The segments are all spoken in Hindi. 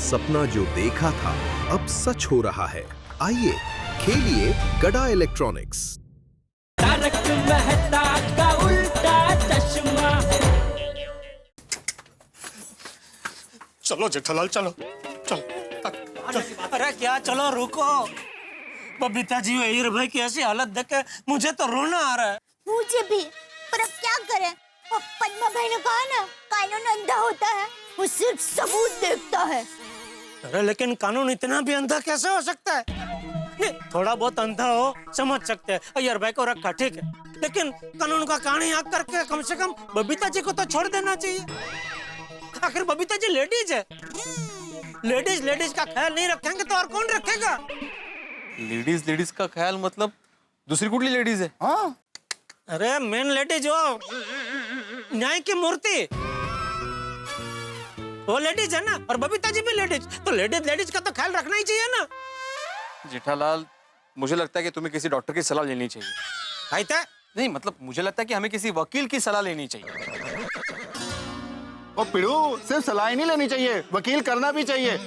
सपना जो देखा था अब सच हो रहा है। आइए खेलिए गड़ा इलेक्ट्रॉनिक्स। तारक मेहता का उल्टा चश्मा। चलो जेठालाल चलो चलो। अरे क्या चलो रुको। बबीता जी अय्यर भाई की ऐसी हालत देख के मुझे तो रोना आ रहा है। मुझे भी, पर अब क्या करें? वो पद्मा भाई ने कहा ना, कानून अंधा होता है, वो सिर्फ सबूत देखता है। अरे लेकिन कानून इतना भी अंधा कैसे हो सकता है? नहीं, थोड़ा बहुत अंधा हो समझ सकते हैं, अय्यर भाई को रखा ठीक है, लेकिन कानून का कहानी आग करके कम से कम बबीता जी को तो छोड़ देना चाहिए। आखिर बबीता जी लेडीज है, लेडीज का ख्याल नहीं रखेंगे तो और कौन रखेगा? लेडीज का ख्याल मतलब दूसरी कुठली लेडीज है? हाँ अरे मेन लेडीज हो, न्याय की मूर्ति, वो लेडीज है ना, और बबीता जी भी लेडीज, तो लेडीज का तो ख्याल रखना ही चाहिए ना। जेठालाल, मुझे लगता है कि तुम्हें किसी डॉक्टर की सलाह लेनी चाहिए। खाइता नहीं मतलब मुझे लगता है कि हमें किसी वकील की सलाह लेनी चाहिए। और पिड़ू, सिर्फ सलाह ही नहीं लेनी चाहिए, वकील करना भी चाहिए,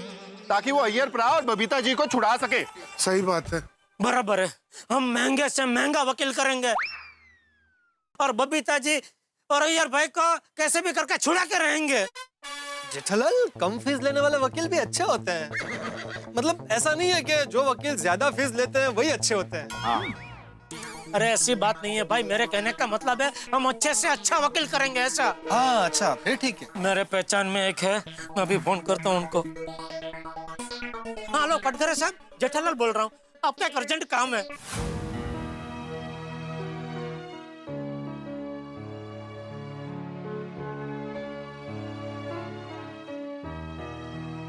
ताकि वो अय्यर प्रा और बबीता जी को छुड़ा सके। सही बात है। बराबर है, हम महंगे से महंगा वकील करेंगे और बबीता जी और अय्यर भाई को कैसे भी करके छुड़ा के रहेंगे। जेठालाल, कम फीस लेने वाले वकील भी अच्छे होते हैं। मतलब ऐसा नहीं है कि जो वकील ज्यादा फीस लेते हैं वही अच्छे होते हैं। हाँ। अरे ऐसी बात नहीं है भाई, मेरे कहने का मतलब है हम अच्छे से अच्छा वकील करेंगे ऐसा। हाँ अच्छा, फिर ठीक है। मेरे पहचान में एक है, मैं अभी फोन करता हूँ उनको। हाँ हेलो कटघरे साहब, जेठालाल बोल रहा हूँ, आपका एक अर्जेंट काम है।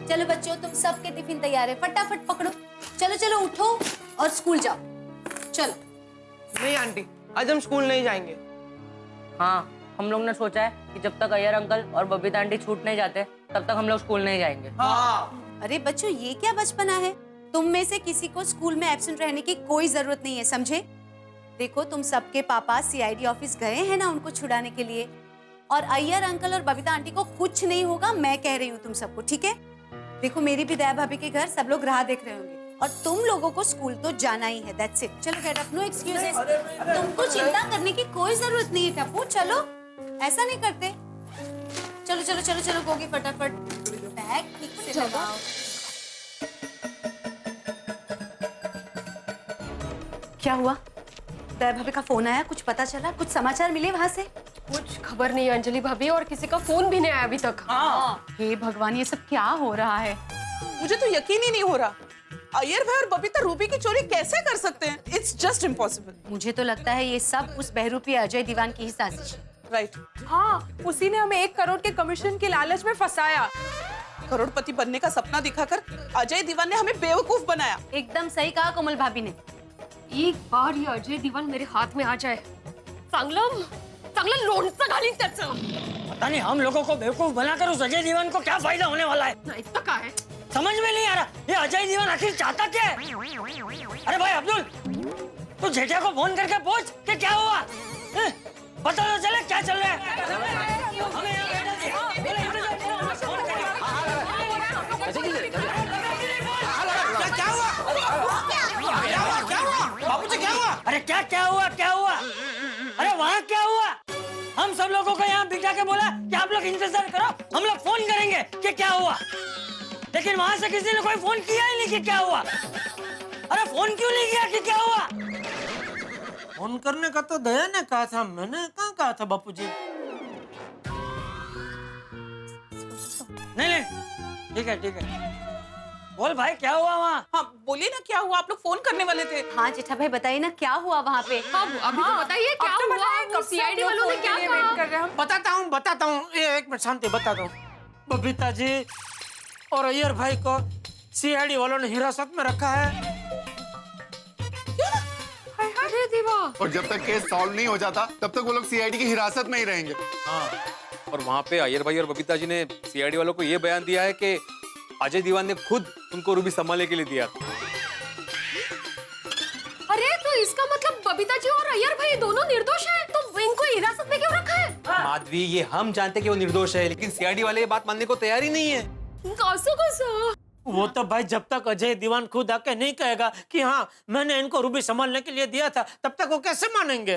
चलो बच्चों, तुम सबके टिफिन तैयार है, फटाफट पकड़ो। चलो चलो उठो और स्कूल जाओ। चलो। नहीं आंटी, आज हम स्कूल नहीं जाएंगे। हाँ, हम लोग ने सोचा है कि जब तक अय्यर अंकल और बबीता आंटी छूट नहीं जाते तब तक हम लोग स्कूल नहीं जाएंगे। हाँ। अरे बच्चों, ये क्या बचपना है? तुम में से किसी को स्कूल में एब्सेंट रहने की कोई जरूरत नहीं है, समझे? देखो, तुम सबके पापा सीआईडी ऑफिस गए हैं ना उनको छुड़ाने के लिए, और अय्यर अंकल और बबीता आंटी को कुछ नहीं होगा, मैं कह रही हूँ तुम सबको, ठीक है? देखो, मेरी भी दया भाभी के घर सब लोग राह देख रहे होंगे, और तुम लोगों को स्कूल तो जाना ही है, दैट्स इट। चलो गेट अप, नो एक्सक्यूजेस। तुमको चिंता करने की कोई जरूरत नहीं है टप्पू, चलो, ऐसा नहीं करते। चलो चलो चलो चलो गोगी, फटाफट बैग ठीक से लगाओ। क्या हुआ? दया भाभी का फोन आया, कुछ पता चला? कुछ समाचार मिले वहां से? कुछ खबर नहीं अंजलि भाभी, और किसी का फोन भी नहीं आया अभी तक। हे भगवान, ये सब क्या हो रहा है? मुझे तो यकीन ही नहीं हो रहा, अय्यर भाई और बबीता रूबी की चोरी कैसे कर सकते हैं? It's just impossible. मुझे तो लगता है ये सब उस बहरूपी अजय दीवान की ही साजिश है। राइट। हाँ, उसी ने हमें 1 करोड़ के कमीशन के लालच में फंसाया। करोड़पति बनने का सपना दिखाकर अजय दीवान ने हमें बेवकूफ बनाया। एकदम सही कहा कोमल भाभी ने। एक बार ये अजय दीवान मेरे हाथ में आ जाए, चांगला लोणचं घालीन त्याचं। पता नहीं हम लोगों को बेवकूफ बनाकर उस अजय दीवान को क्या फायदा होने वाला है। नहीं तो क्या है? समझ में नहीं आ रहा, ये अजय दीवान आखिर चाहता क्या है? अरे भाई अब्दुल, तू जेठिया को फोन करके पूछ कि क्या हुआ, पता तो चले क्या चल रहा है। हमें यहाँ बैठा दिया। क्या हुआ? बाबूजी क्या हुआ? अरे क्या हुआ? अरे वहाँ क्या हुआ? हम सब लोगों को यहाँ बिठा के बोला कि आप लोग इंतजार करो, हम लोग फोन करेंगे कि क्या हुआ, लेकिन वहां से किसी ने कोई फोन किया ही नहीं कि क्या हुआ। अरे फोन क्यों नहीं किया कि क्या हुआ? फोन करने का तो दया ने कहा था, मैंने कहाँ कहा था बापूजी? नहीं, ठीक है, बोल भाई क्या हुआ वहाँ? हाँ बोलिए ना, क्या हुआ? आप लोग फोन करने वाले थे। हाँ जेठा भाई, बताइए ना क्या हुआ वहाँ पे। अभी तो बताइए क्या हुआ? सीआईडी वालों ने क्या कहा? बताता हूँ, एक मिनट शांति, बताता हूँ। बबीता जी और अय्यर भाई को सीआईडी वालों ने हिरासत में रखा है। अरे देवा! और जब तक केस सॉल्व नहीं हो जाता तब तक वो लोग सीआईडी की हिरासत में ही रहेंगे। हाँ, और वहाँ पे अय्यर भाई और बबीता जी ने सीआईडी वालों को ये बयान दिया है कि अजय दीवान ने खुद उनको रूबी संभालने के लिए दिया। अरे तो इसका मतलब बबीता जी और अय्यर भाई दोनों निर्दोष हैं, तो इनको हिरासत में क्यों रखा है? माधवी, ये हम जानते कि वो निर्दोष है, लेकिन सीआईडी वाले ये बात मानने को तैयार ही नहीं है। कसं? वो तो भाई जब तक अजय दीवान खुद आके नहीं कहेगा कि हाँ मैंने इनको रूबी संभालने के लिए दिया था, तब तक वो कैसे मानेंगे?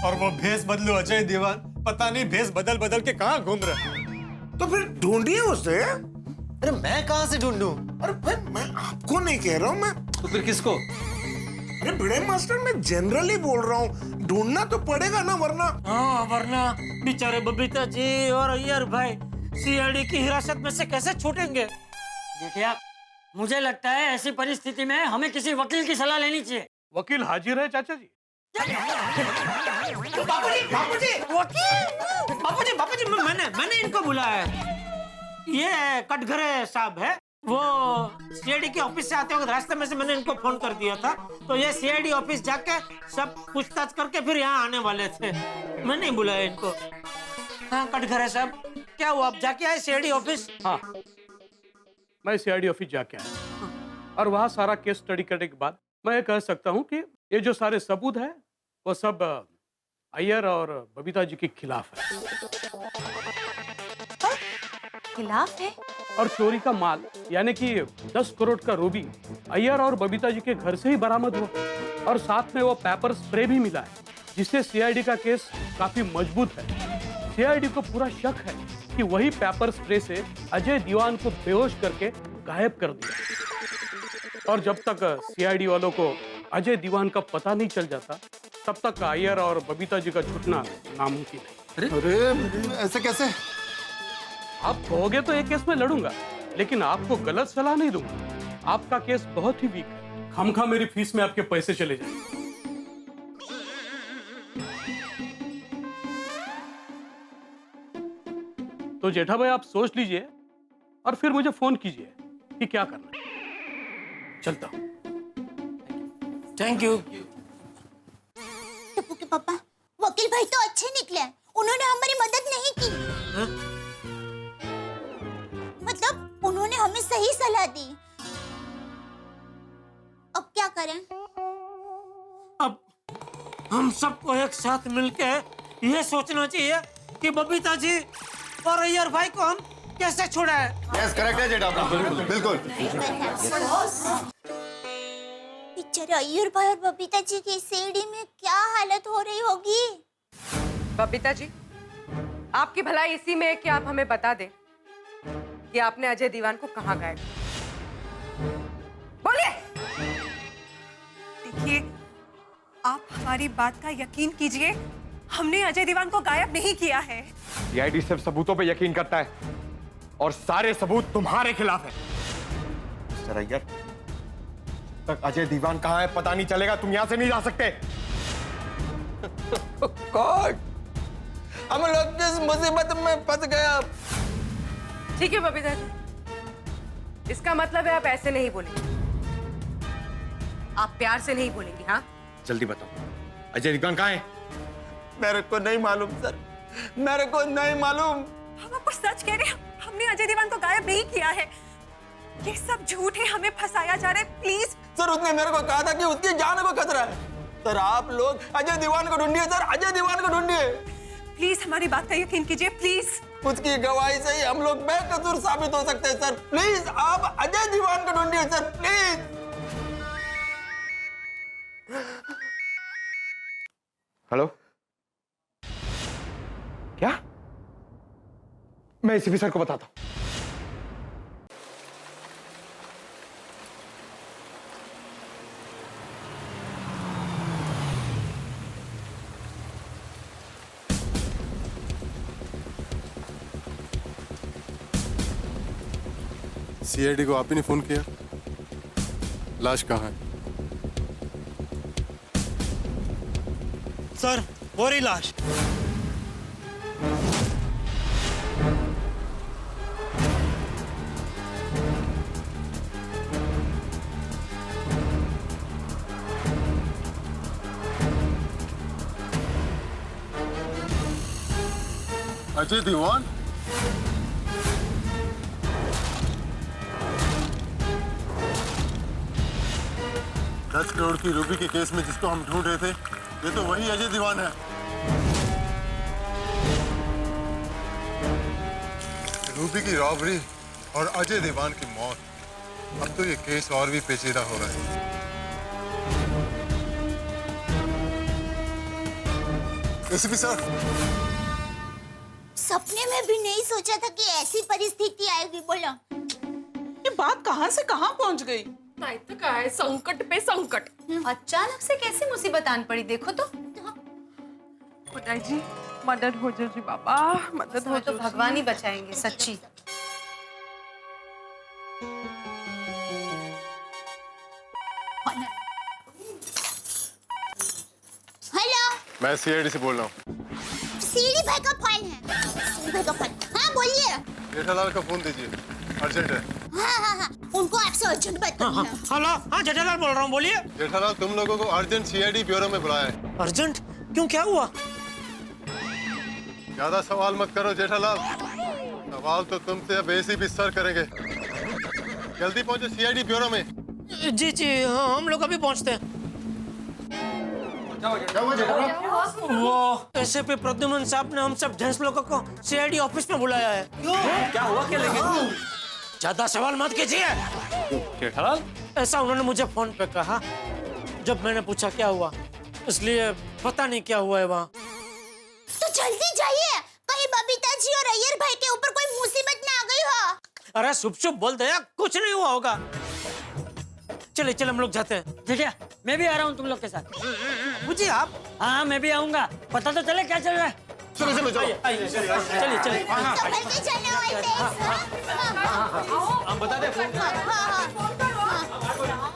और वो भेस बदलो अजय दीवान, पता नहीं भेस बदल बदल के कहाँ घूम रहे। तो फिर ढूंढिए उसे। अरे मैं कहाँ से ढूंढूं? अरे भाई मैं आपको नहीं कह रहा हूँ, मैं तो फिर किसको? अरे भिड़े मास्टर, मैं जनरली बोल रहा हूँ, ढूंढना तो पड़ेगा ना, वरना। हाँ, वरना बेचारे बबीता जी और अय्यर भाई सीआईडी की हिरासत में से कैसे छूटेंगे? देखिए, मुझे लगता है ऐसी परिस्थिति में हमें किसी वकील की सलाह लेनी चाहिए। वकील हाजिर है चाचा जी। बापूजी, मैंने इनको बुलाया है। ये कटघरे साहब है, वो सीआईडी के ऑफिस से आते वक्त रास्ते में से मैंने इनको फोन कर दिया था, तो ये सीआईडी ऑफिस जाके सब पूछताछ करके फिर यहाँ आने वाले थे। मैं नहीं बुलाया इनको। हाँ कटघरे साहब, क्या हुआ, आप जाके आए सीआईडी ऑफिस? हाँ, मैं सीआईडी ऑफिस जाके आया और वहाँ सारा केस स्टडी करने के बाद मैं ये कह सकता हूँ कि ये जो सारे सबूत है वो सब अय्यर और बबीता जी के खिलाफ है। खिलाफ है? और चोरी का माल यानी कि 10 करोड़ का रूबी अय्यर और बबीता जी के घर से ही बरामद हुआ और साथ में वो पेपर स्प्रे भी मिला है, जिससे सीआईडी का केस काफी मजबूत है। सीआईडी को पूरा शक है कि वही पेपर स्प्रे से अजय दीवान को बेहोश करके गायब कर दिया। और जब तक सीआईडी वालों को अजय दीवान का पता नहीं चल जाता, तब तक अय्यर और बबीता जी का छूटना नामुमकिन है। अरे ऐसे कैसे? आप कहोगे तो एक केस में लड़ूंगा, लेकिन आपको गलत सलाह नहीं दूंगा। आपका केस बहुत ही वीक है, खामखा मेरी फीस में आपके पैसे चले जाएंगे। तो जेठा भाई आप सोच लीजिए और फिर मुझे फोन कीजिए कि क्या करना है। चलता हूं। Thank you. टप्पू के पापा, वकील भाई तो अच्छे निकले, उन्होंने हमारी मदद नहीं की। मतलब उन्होंने हमें सही सलाह दी। अब क्या करें? अब हम सबको एक साथ मिलकर ये सोचना चाहिए कि बबीता जी और अय्यर भाई को हम कैसे छुड़ाएं। यस, करेक्ट है जेठा, बिल्कुल। बेचारे अय्यर भाई और बबीता जी की सीढ़ी में क्या हालत हो रही होगी। बबीता जी, आपकी भलाई इसी में है कि आप हमें बता दें कि आपने अजय दीवान को कहाँ गायब किया। बोलिए। देखिए, आप हमारी बात का यकीन कीजिए, हमने अजय दीवान को गायब नहीं किया है। सीआईडी सिर्फ सबूतों पे यकीन करता है और सारे सबूत तुम्हारे खिलाफ है। मिस्टर अय्यर, तक अजय दीवान कहाँ है पता नहीं चलेगा, तुम यहाँ से नहीं जा सकते। गॉड, हम लोग किस मुसीबत में फंस गए। ठीक है बबीता जी, इसका मतलब है आप ऐसे नहीं बोलेंगे, आप प्यार से नहीं बोलेंगे। हाँ जल्दी बताओ, अजय दीवान कहाँ है? मेरे को नहीं मालूम सर, मेरे को नहीं मालूम। हम आपको सच कह रहे हैं, हमने अजय दीवान को गायब नहीं किया है। ये सब झूठ है, हमें फंसाया जा रहा है। प्लीज सर, उसने मेरे को कहा था कि उसकी जान को खतरा है। सर आप लोग अजय दीवान को ढूंढिए, सर अजय दीवान को ढूंढिए। प्लीज हमारी बात का यकीन कीजिए, प्लीज। उसकी गवाही से ही हम लोग बेकसूर साबित हो सकते हैं। सर प्लीज आप अजय दीवान को ढूंढिए सर, प्लीज। हेलो, क्या? मैं एसीपी सर को बताता हूं। सीआईडी को आप ही ने फोन किया? लाश कहाँ है? सर, वो रही लाश। अजय दीवान? दस करोड़ की रूबी के केस में जिसको हम ढूंढ रहे थे, ये तो वही अजय दीवान है। रूबी की रॉबरी और अजय दीवान की मौत, अब तो ये केस और भी पेचीदा हो रहा है। एसीपी सर, सपने में भी नहीं सोचा था कि ऐसी परिस्थिति आएगी। बोलो, ये बात कहाँ से कहाँ पहुँच गई? नहीं तो क्या है, संकट पे संकट। अचानक से कैसी मुसीबत आन पड़ी, देखो तो। खुदाई जी मदद हो जाओ जी बाबा, मदद हो तो जाओ। भगवान ही बचाएंगे, सच्ची। हेलो, मैं सीआईडी से बोल रहा हूँ। सीडी भाई का फोन है। सीडी भाई का फोन। हाँ बोलिए। जेठालाल का फोन दीजिए, अर्जेंट है। हाँ, उनको आपसे अर्जेंट बात करनी है। हेलो, हाँ जेठालाल बोल रहा हूँ, बोलिए। जेठालाल, तुम लोगों को अर्जेंट सीआईडी ब्यूरो में बुलाया है। अर्जेंट? क्यों, क्या हुआ? ज्यादा सवाल मत करो जेठालाल, सवाल तो तुमसे अब एसीपी सर करेंगे। जल्दी पहुंचो सीआईडी ब्यूरो में। जी जी, हाँ, हम लोग अभी पहुंचते हैं। वो एसपी प्रद्युमन साहब ने हम सब जेंट्स लोगों को सीआईडी ऑफिस में बुलाया है। क्या हुआ, क्या लेके? ज्यादा सवाल मत कीजिए। जेठालाल? ऐसा उन्होंने मुझे फोन पे कहा जब मैंने पूछा क्या हुआ, इसलिए पता नहीं क्या हुआ है वहाँ। तो जल्दी जाइए, कहीं बबीता जी और अय्यर भाई के ऊपर कोई मुसीबत ना आ गई हो। अरे चुप चुप बोल दे, कुछ नहीं हुआ होगा। चले चले हम लोग जाते हैं। ठीक है, मैं भी आ रहा हूँ तुम लोग के साथ। मुझे आप? हाँ, मैं भी आऊंगा, पता तो चले क्या चल रहा है। चलो चलो चलो, चलिए चलिए। संभल के चलना भाई, हम बता दें फोन।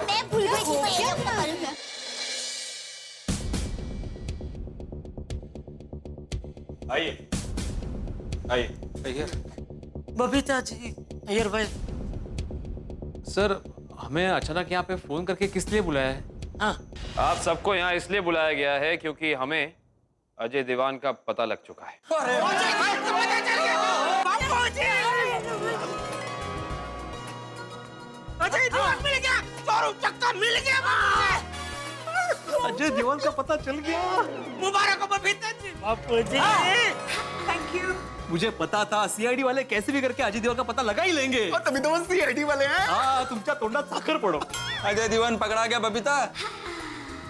मैं भूल गई थी, मैं ये लोग का करूँगा। आइए आइए। बबीता जी, अय्यर भाई। सर, हमें अचानक यहाँ पे फोन करके किस लिए बुलाया है? हाँ, आप सबको यहाँ इसलिए बुलाया गया है क्योंकि हमें अजय दीवान का पता लग चुका है। अजय दीवान मिल गया, चोरू चक्का मिल गया। अजय दीवान का पता चल गया। मुबारक हो बबीता जी। बापू जी, थैंक यू। मुझे पता था सीआईडी वाले कैसे भी करके अजय दीवान का पता लगा ही लेंगे। तभी तो वो सीआईडी वाले हैं। हाँ, तुमच्या तोंडात साखर पड़ो। अजय दीवान पकड़ा गया बबीता,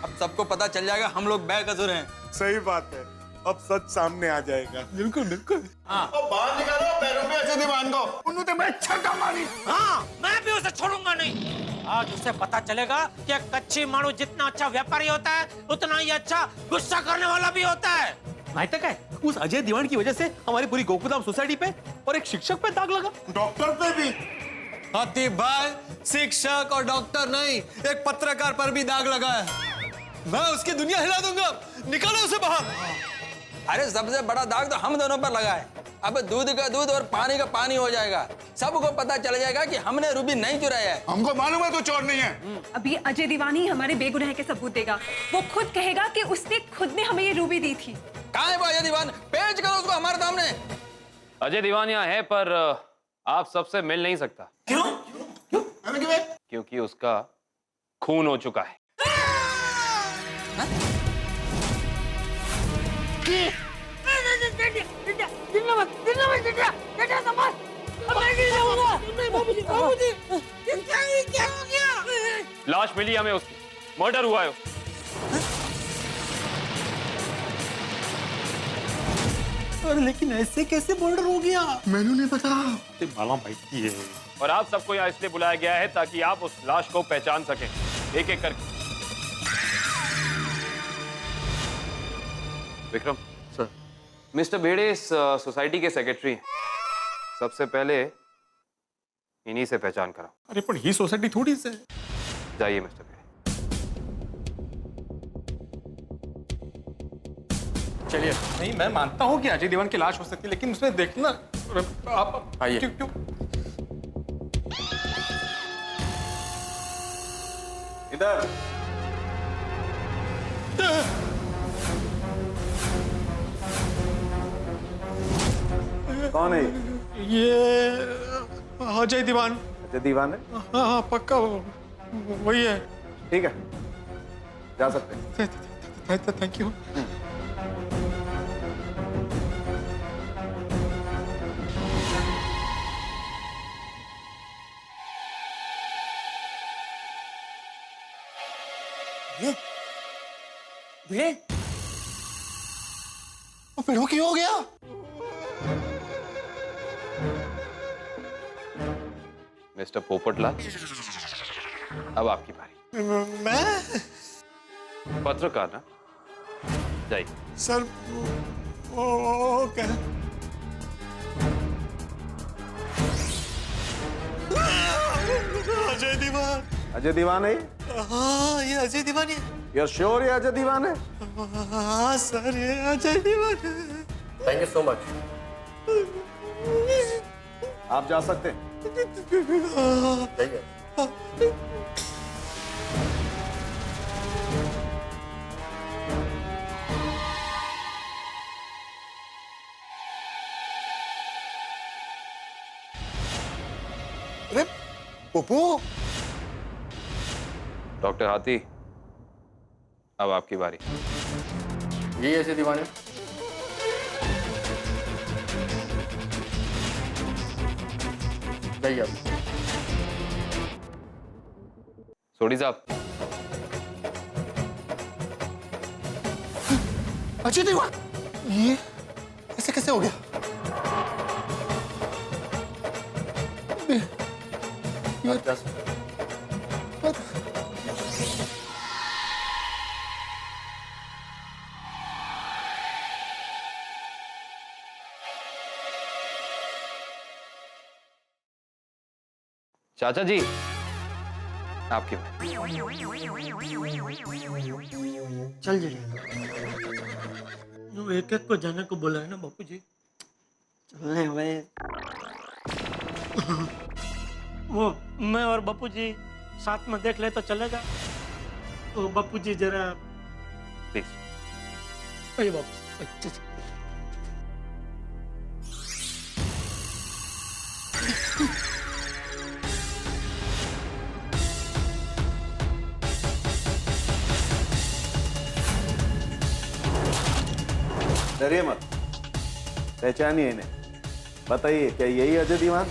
अब सबको पता चल जाएगा हम लोग बेकसूर हैं। सही बात है, अब सच सामने आ जाएगा। बिल्कुल बिल्कुल। बाहर निकालो पैरों में अजय दीवान को। उन्होंने मैं छक्का मारी। हाँ, मैं भी उसे छोड़ूंगा नहीं। आज उसे पता चलेगा कि कच्ची मारू जितना अच्छा व्यापारी होता है, उतना ही अच्छा गुस्सा करने वाला भी होता है। नहीं तो क्या, उस अजय दीवान की वजह से हमारी पूरी गोकुलधाम सोसाइटी पे और एक शिक्षक पे दाग लगा। डॉक्टर पे भी। हाथी भाई, शिक्षक और डॉक्टर नहीं, एक पत्रकार पर भी दाग लगा है। मैं उसकी दुनिया हिला दूंगा, निकालो उसे बाहर। अरे सबसे बड़ा दाग तो हम दोनों पर लगा है। अब दूध का दूध और पानी का पानी हो जाएगा। सबको पता चल जाएगा कि हमने रूबी नहीं चुराया है। हमको मालूम है तो चोर नहीं है। अभी अजय दीवान ही हमारे बेगुनाह के सबूत देगा। वो खुद कहेगा कि उसने खुद ने हमें ये रूबी दी थी। कहाँ है वो अजय दीवान? पेश करो उसको हमारे सामने। अजय दीवान यहाँ है पर आप सबसे मिल नहीं सकता। क्यों? क्योंकि उसका खून हो चुका है। लाश मिली हमें उसकी, मर्डर हुआ है। अरे लेकिन ऐसे कैसे मर्डर हो गया? मैंने नहीं पता। मालूम भाई ये। और आप सबको यहाँ इसलिए बुलाया गया है ताकि आप उस लाश को पहचान सकें, एक एक करके। विक्रम सर, मिस्टर भेड़े इस सोसाइटी के सेक्रेटरी हैं। सबसे पहले इन्हीं से पहचान कराओ। अरे पर ये सोसाइटी थोड़ी से। जाइए मिस्टर भेड़े। चलिए। नहीं, मैं मानता हूँ कि अजय दीवान की लाश हो सकती है, लेकिन उसमें देखना आप आइए। क्यों? इधर। कौन है ये अजय दीवान। अजय दीवान है? हाँ हाँ पक्का वही है। ठीक है, जा सकते हैं। Thank you. भिड़े पिड़ू की हो गया? मिस्टर पोपटलाल, अब आपकी बारी। मैं? पत्रकार ना, जाइए। Sir okay. अजय दीवान। अजय दीवान है? हाँ, ये अजय दीवान है। You're sure ये अजय दीवान है? हाँ सर, ये अजय दीवान है। Thank you so much. आप जा सकते हैं। अरे पप्पू। डॉक्टर हाथी, अब आपकी बारी। ये अजय दीवान है? जाइए आप। सोडी साहब। अजय दीवान, ये ऐसे कैसे हो गया? चाचा जी, आपकी बारी। चल जल्दी। एक एक को जाने को बोला है ना बापू जी। चलने भाई। वो मैं और बापू जी साथ में देख ले तो चलेगा? तो बापू जी जरा प्लीज। अरे बापू जी। डरिए मत, पहचानिए इन्हें। बताइए, क्या यही अजय दीवान?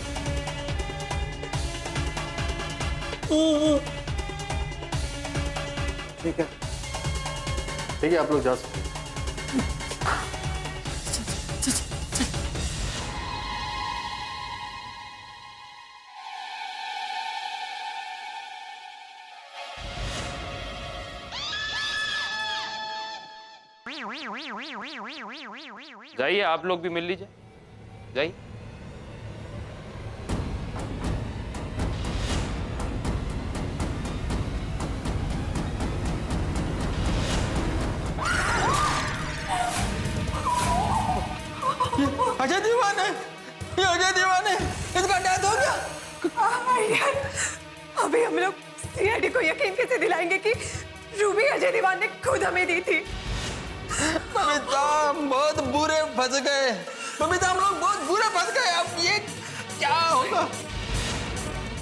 ठीक है, ठीक है, आप लोग जा सकते हैं। जाइए, आप लोग भी मिल लीजिए। जाइए। अजय दीवान है, ये अजय दीवान है, इसका डेथ हो गया। यार, अभी हम लोग सीआईडी को यकीन कैसे दिलाएंगे कि रूबी अजय दीवान ने खुद हमें दी थी? बबीता, हम बहुत बुरे फंस गए। बबीता, हम लोग बहुत बुरे फंस गए। अब ये क्या होगा?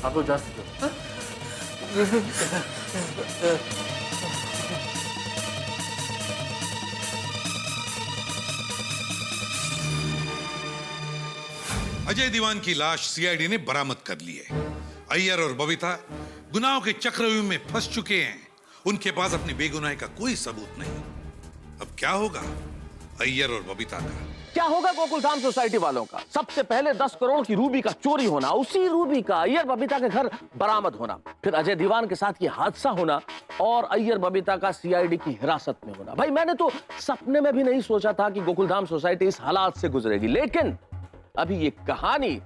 आप लोग जा सकते हो। अजय दीवान की लाश सीआईडी ने बरामद कर ली है। अय्यर और बबीता गुनाहों के चक्रव्यूह में फंस चुके हैं। उनके पास अपनी बेगुनाही का कोई सबूत नहीं। अब क्या होगा अय्यर और बबीता का? क्या होगा गोकुलधाम सोसाइटी वालों का? सबसे पहले 10 करोड़ की रूबी का चोरी होना, उसी रूबी का अय्यर बबीता के घर बरामद होना, फिर अजय दीवान के साथ ये हादसा होना और अय्यर बबीता का सीआईडी की हिरासत में होना। भाई, मैंने तो सपने में भी नहीं सोचा था कि गोकुलधाम सोसाइटी इस हालात से गुजरेगी, लेकिन अभी ये कहानी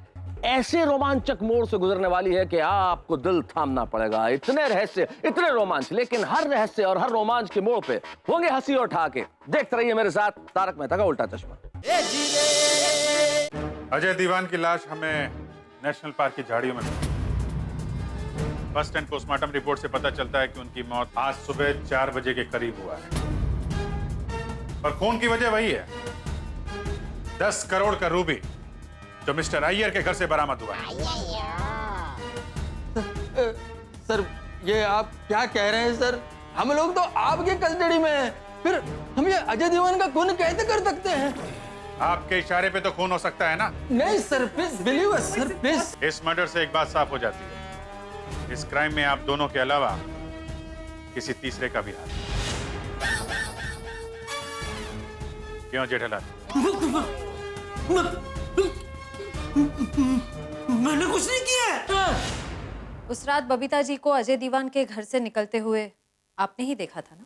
ऐसे रोमांचक मोड़ से गुजरने वाली है कि आपको दिल थामना पड़ेगा। इतने रहस्य, इतने रोमांच, लेकिन हर रहस्य और हर रोमांच के मोड़ पे होंगे हंसी और ठहाके। देखते रहिए मेरे साथ तारक मेहता का उल्टा चश्मा। अजय दीवान की लाश हमें नेशनल पार्क की झाड़ियों में फर्स्ट एंड पोस्टमार्टम रिपोर्ट से पता चलता है कि उनकी मौत आज सुबह 4 बजे के करीब हुआ है। और खून की वजह वही है, 10 करोड़ का रूबी जो मिस्टर अय्यर के घर से बरामद हुआ है। सर, ये आप क्या कह रहे हैं सर? हम लोग तो आपके कस्टडी में हैं। फिर हम ये अजय दीवान का खून कैसे कर सकते हैं? आपके इशारे पे तो खून हो सकता है ना? नहीं sir, please believe us sir, please. इस मर्डर से एक बात साफ हो जाती है, इस क्राइम में आप दोनों के अलावा किसी तीसरे का भी हाथ। क्यों जेठालाल? मैंने कुछ नहीं किया। उस रात बबीता जी को अजय दीवान के घर से निकलते हुए आपने ही देखा था ना?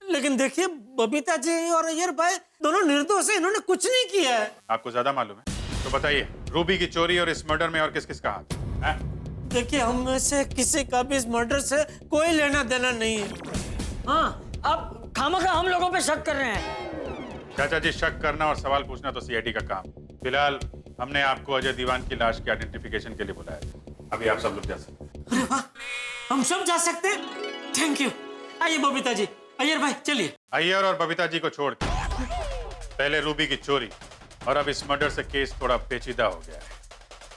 लेकिन देखिए, बबीता जी और अय्यर भाई दोनों निर्दोष हैं, इन्होंने कुछ नहीं किया है। आपको ज्यादा मालूम है तो बताइए, रूबी की चोरी और इस मर्डर में और किस किस का हाथ है? देखिए, हम में से किसी का भी इस मर्डर से कोई लेना देना नहीं है। हाँ, आप खामखा हम लोगों पे शक कर रहे हैं। चाचा जी, शक करना और सवाल पूछना तो सीआईडी का काम। फिलहाल हमने आपको अजय दीवान की लाश के आइडेंटिफिकेशन के लिए बुलाया था। अभी आप सब लोग जा सकते हैं। अरे वाह, हम सब जा सकते हैं? Thank you. आइए बबीता जी, अय्यर भाई चलिए। अय्यर और बबीता जी को छोड़ के पहले रूबी की चोरी और अब इस मर्डर से केस थोड़ा पेचीदा हो गया है,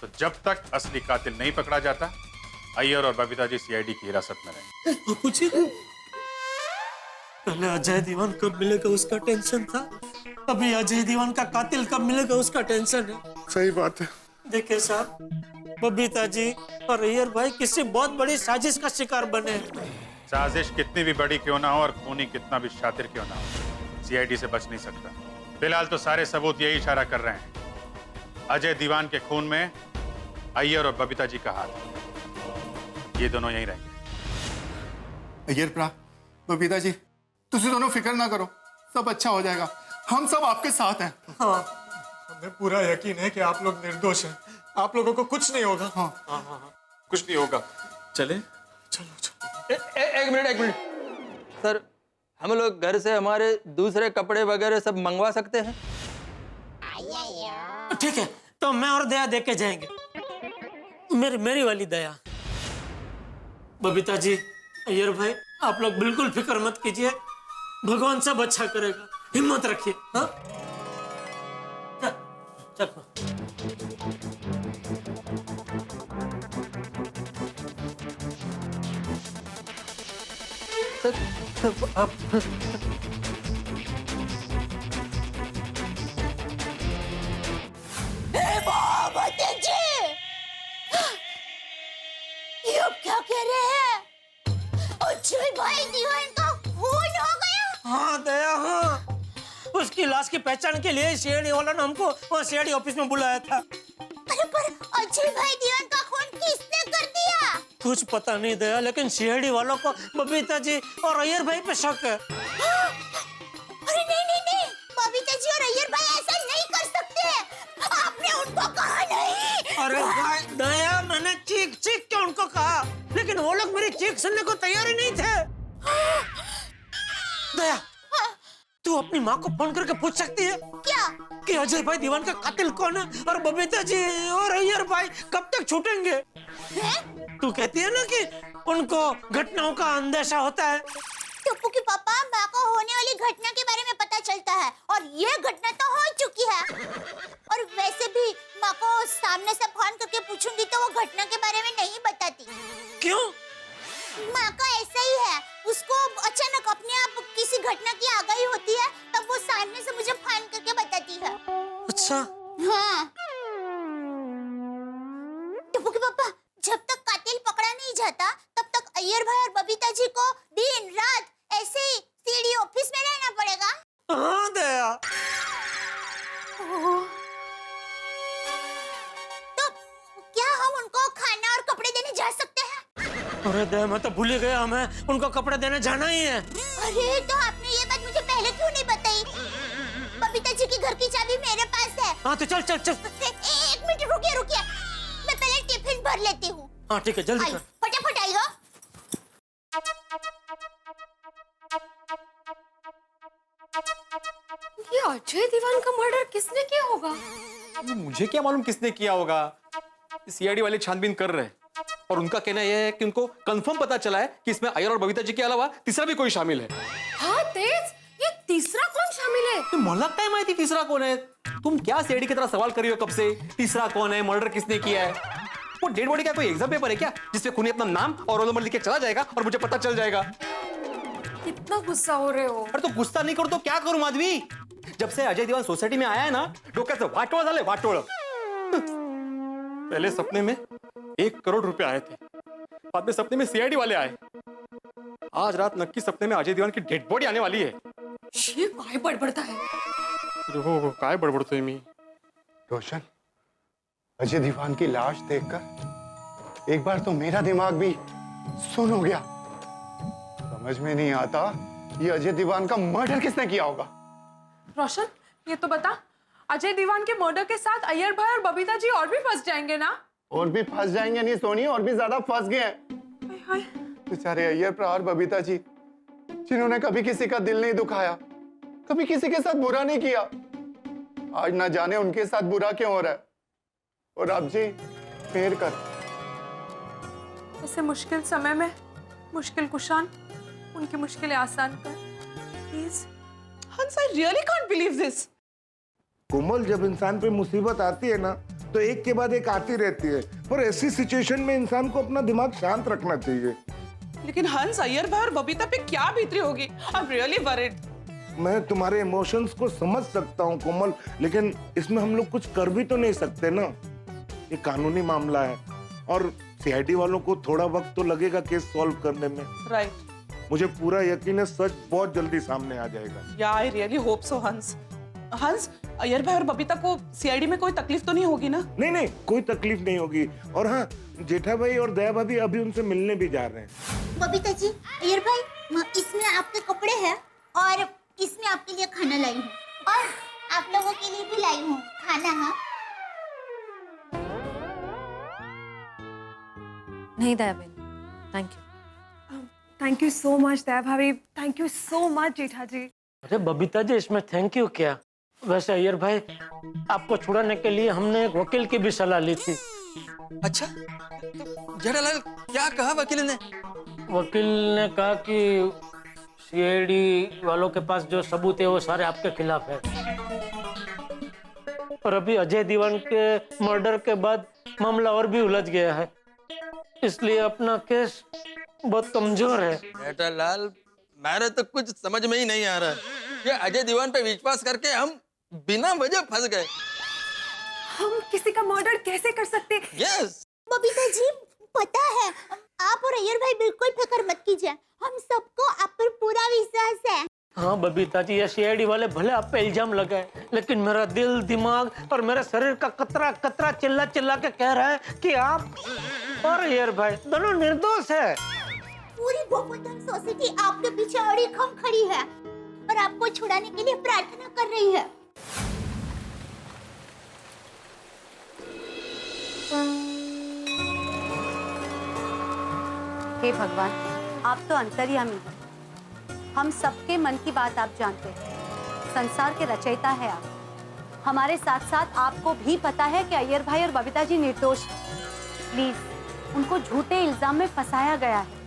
तो जब तक असली कातिल नहीं पकड़ा जाता, अय्यर और बबीता जी सीआईडी की हिरासत में रहेंगे। पहले अजय दीवान कब मिलेगा उसका टेंशन था, अभी अजय दीवान का कातिल कब मिलेगा उसका टेंशन है। सही बात है। देखिए साहब, बबीता जी और अय्यर भाई किसी बहुत बड़ी साजिश का शिकार बने हैं। साजिश कितनी भी बड़ी क्यों ना हो और खूनी कितना भी शातिर क्यों ना हो, सीआईडी से बच नहीं सकता। फिलहाल तो सारे सबूत यही इशारा कर रहे हैं, अजय दीवान के खून में अय्यर और बबीता जी का हाथ। ये दोनों यहीं रहेंगे। अय्यर प्रा, बबीता जी, तुझे दोनों फिक्र ना करो, सब अच्छा हो जाएगा। हम सब आपके साथ हैं। हाँ, हमें पूरा यकीन है कि आप लोग निर्दोष हैं। आप लोगों को कुछ नहीं होगा। हाँ, कुछ नहीं होगा। चले? चलो। एक मिनट सर, हम लोग घर से हमारे दूसरे कपड़े वगैरह सब मंगवा सकते हैं? ठीक है, तो मैं और दया देख के जाएंगे। मेरी वाली दया। बबीता जी, अय्यर भाई, आप लोग बिल्कुल फिक्र मत कीजिए, भगवान सब अच्छा करेगा, हिम्मत रखिए। हाँ, चल। आप ये अब क्या कह रहे हैं? अजय भाई दीवान का खून हो गया? हाँ दया, हाँ, उसकी लाश की पहचान के लिए सीआईडी वाला ने हमको वहाँ सीआईडी ऑफिस में बुलाया था। अरे पर अजय भाई दीवान का खून किसने कर दिया? कुछ पता नहीं दया, लेकिन सीआईडी वालों को बबीता जी और अय्यर भाई पे शक है। अरे नहीं, बबीता जी और अय्यर भाई ऐसा नहीं कर सकते। आपने उनको कहा नहीं। अरे भाई दया, मैंने चीख के उनको कहा, लेकिन वो लोग मेरी चीख सुनने को तैयार ही नहीं थे। दया, तू अपनी माँ को फोन करके पूछ सकती है क्या कि अजय भाई दीवान का कातिल कौन है और बबीता जी और अय्यर भाई कब तक छूटेंगे? तू कहती है ना कि उनको घटनाओं का अंदेशा होता है। टप्पू के पापा, माँ को होने वाली घटना के बारे में पता चलता है और ये घटना तो हो चुकी है। और वैसे भी माँ को सामने से फोन करके पूछूंगी तो वो घटना के बारे में नहीं बताती। क्यों? माँ का ऐसा ही है, उसको अचानक अपने आप किसी घटना की आगाही होती है, तब वो सामने से मुझे फोन करके बताती है। अच्छा। हाँ। टप्पू के पापा, जब तक कातिल पकड़ा नहीं जाता तब तक अय्यर भाई और बबीता जी को दिन रात ऐसे ही सीडी ऑफिस में रहना पड़ेगा। हाँ दया। तो क्या हम उनको खाना और कपड़े देने जा सकते हैं? अरे दया, मैं तो भूल ही गया, हमें उनको कपड़े देने जाना ही है। अरे तो आपने ये बात मुझे पहले क्यों नहीं बताई? बबीता जी की घर की चाबी मेरे पास है। हाँ तो चल। एक मिनट रुकिए, मैं पहले टिफिन भर लेती हूँ। हाँ ठीक है, जल्दी कर। फटाफट आइएगा। ये अजय दीवान का मर्डर किसने किया होगा? मुझे क्या मालूम किसने किया होगा। सीआईडी वाले छानबीन कर रहे हैं और उनका कहना यह है कि उनको कंफर्म पता चला है कि इसमें अय्यर और बबीता जी के अलावा तीसरा भी कोई शामिल है। हाँ तेज, ये तीसरा कौन शामिल है? तो मुझे लगता है माहिती तीसरा कौन है। तुम क्या सीआईडी की तरह सवाल कर रही हो कब से? तीसरा कौन है, मर्डर किसने किया है? वो डेड बॉडी का कोई एग्जाम पेपर है क्या जिसमें खूनी अपना नाम और रोल नंबर लिख के चला जाएगा और मुझे पता चल जाएगा? कितना गुस्सा हो रहे हो? अरे तो गुस्सा नहीं करो तो क्या करूं माधवी? जब से अजय दीवान सोसाइटी में आया है ना, डोक्याचं वाटोळ झाले, वाटोळ। पहले सपने में 1 करोड़ रुपए आए थे, बाद में सपने में सीआईडी वाले आए। आज रात नक्की सपने में अजय दीवान की डेड बॉडी आने वाली है। ये काय बड़बड़ता है? हो काय बड़बड़तोय मी? रोशन, अजय दीवान की लाश देखकर एक बार तो मेरा दिमाग भी सुन हो गया। समझ में नहीं आता ये अजय दीवान का मर्डर किसने किया होगा। रोशन, ये तो बता, अजय दीवान के मर्डर के साथ अय्यर भाई और बबीता जी और भी फंस जाएंगे ना? और भी फंस जाएंगे नहीं सोनी, और भी ज्यादा फंस गए हैं बेचारे अय्यर भा और बबीता जी, जिन्होंने कभी किसी का दिल नहीं दुखाया, कभी किसी के साथ बुरा नहीं किया। आज ना जाने उनके साथ बुरा क्यों हो रहा है। और अब जी फेर कर ऐसे मुश्किल समय में मुश्किल कुशान उनकी मुश्किलें आसान कर please. Hans, I really can't believe this. Komal, जब इंसान पे मुसीबत आती है ना तो एक के बाद एक आती रहती है, पर ऐसी सिचुएशन में इंसान को अपना दिमाग शांत रखना चाहिए। लेकिन हंस, अय्यर भाई और बबीता पे क्या बीत रही होगी? I am really worried. मैं तुम्हारे इमोशंस को समझ सकता हूँ कोमल, लेकिन इसमें हम लोग कुछ कर भी तो नहीं सकते ना। ये कानूनी मामला है और सीआईडी वालों को थोड़ा वक्त तो लगेगा केस सॉल्व करने में। राइट। मुझे पूरा यकीन है सच बहुत जल्दी सामने आ जाएगा। या आई रियली होप सो हंस। हंस, अय्यर भाई और बबीता को सीआईडी में कोई तकलीफ तो नहीं होगी ना? नहीं नहीं, कोई तकलीफ नहीं होगी। और हाँ, जेठा भाई और दया भाभी अभी उनसे मिलने भी जा रहे हैं। बबीता जी, अय्यर भाई, इसमें आपके कपड़े हैं और इसमें आपके लिए खाना लाई हूँ, और आप लोगों के लिए भी लाई हूँ खाना। हाँ नहीं दया बहन, thank you. Thank you so much Daya भाभी, thank you so much Jetha ji. अरे बबीता जी, इसमें थैंक यू क्या? वैसे अय्यर भाई, आपको छुड़ाने के लिए हमने एक वकील की भी सलाह ली थी। अच्छा, तो जेठालाल क्या कहा वकील ने? वकील ने कहा कि सीआईडी वालों के पास जो सबूत है वो सारे आपके खिलाफ है, और अभी अजय दीवान के मर्डर के बाद मामला और भी उलझ गया है, इसलिए अपना केस बहुत कमजोर है। जेठालाल, मेरे तो कुछ समझ में ही नहीं आ रहा है कि अजय दीवान पे विश्वास करके हम बिना वजह फंस गए। हम किसी का मर्डर कैसे कर सकते? यस बबीता जी, पता है, आप और अय्यर भाई बिल्कुल फिक्र मत कीजिए, हम सबको आप पर पूरा विश्वास है। हाँ बबीता जी, ये सीआईडी वाले भले आप पे इल्जाम लगाए, लेकिन मेरा दिल, दिमाग और मेरे शरीर का कतरा कतरा चिल्ला चिल्ला के कह रहा है कि आप और अय्यर भाई दोनों निर्दोष है। पूरी गोकुलधाम सोसाइटी आपके पीछे अड़ी खम खड़ी है और आपको छुड़ाने के लिए प्रार्थना कर रही है। हे भगवान, आप तो अंतर्यामी हैं। हम सबके मन की बात आप जानते हैं। संसार के रचयिता है आप। हमारे साथ साथ आपको भी पता है कि अय्यर भाई और बबीता जी निर्दोष हैं। प्लीज, उनको झूठे इल्जाम में फंसाया गया है।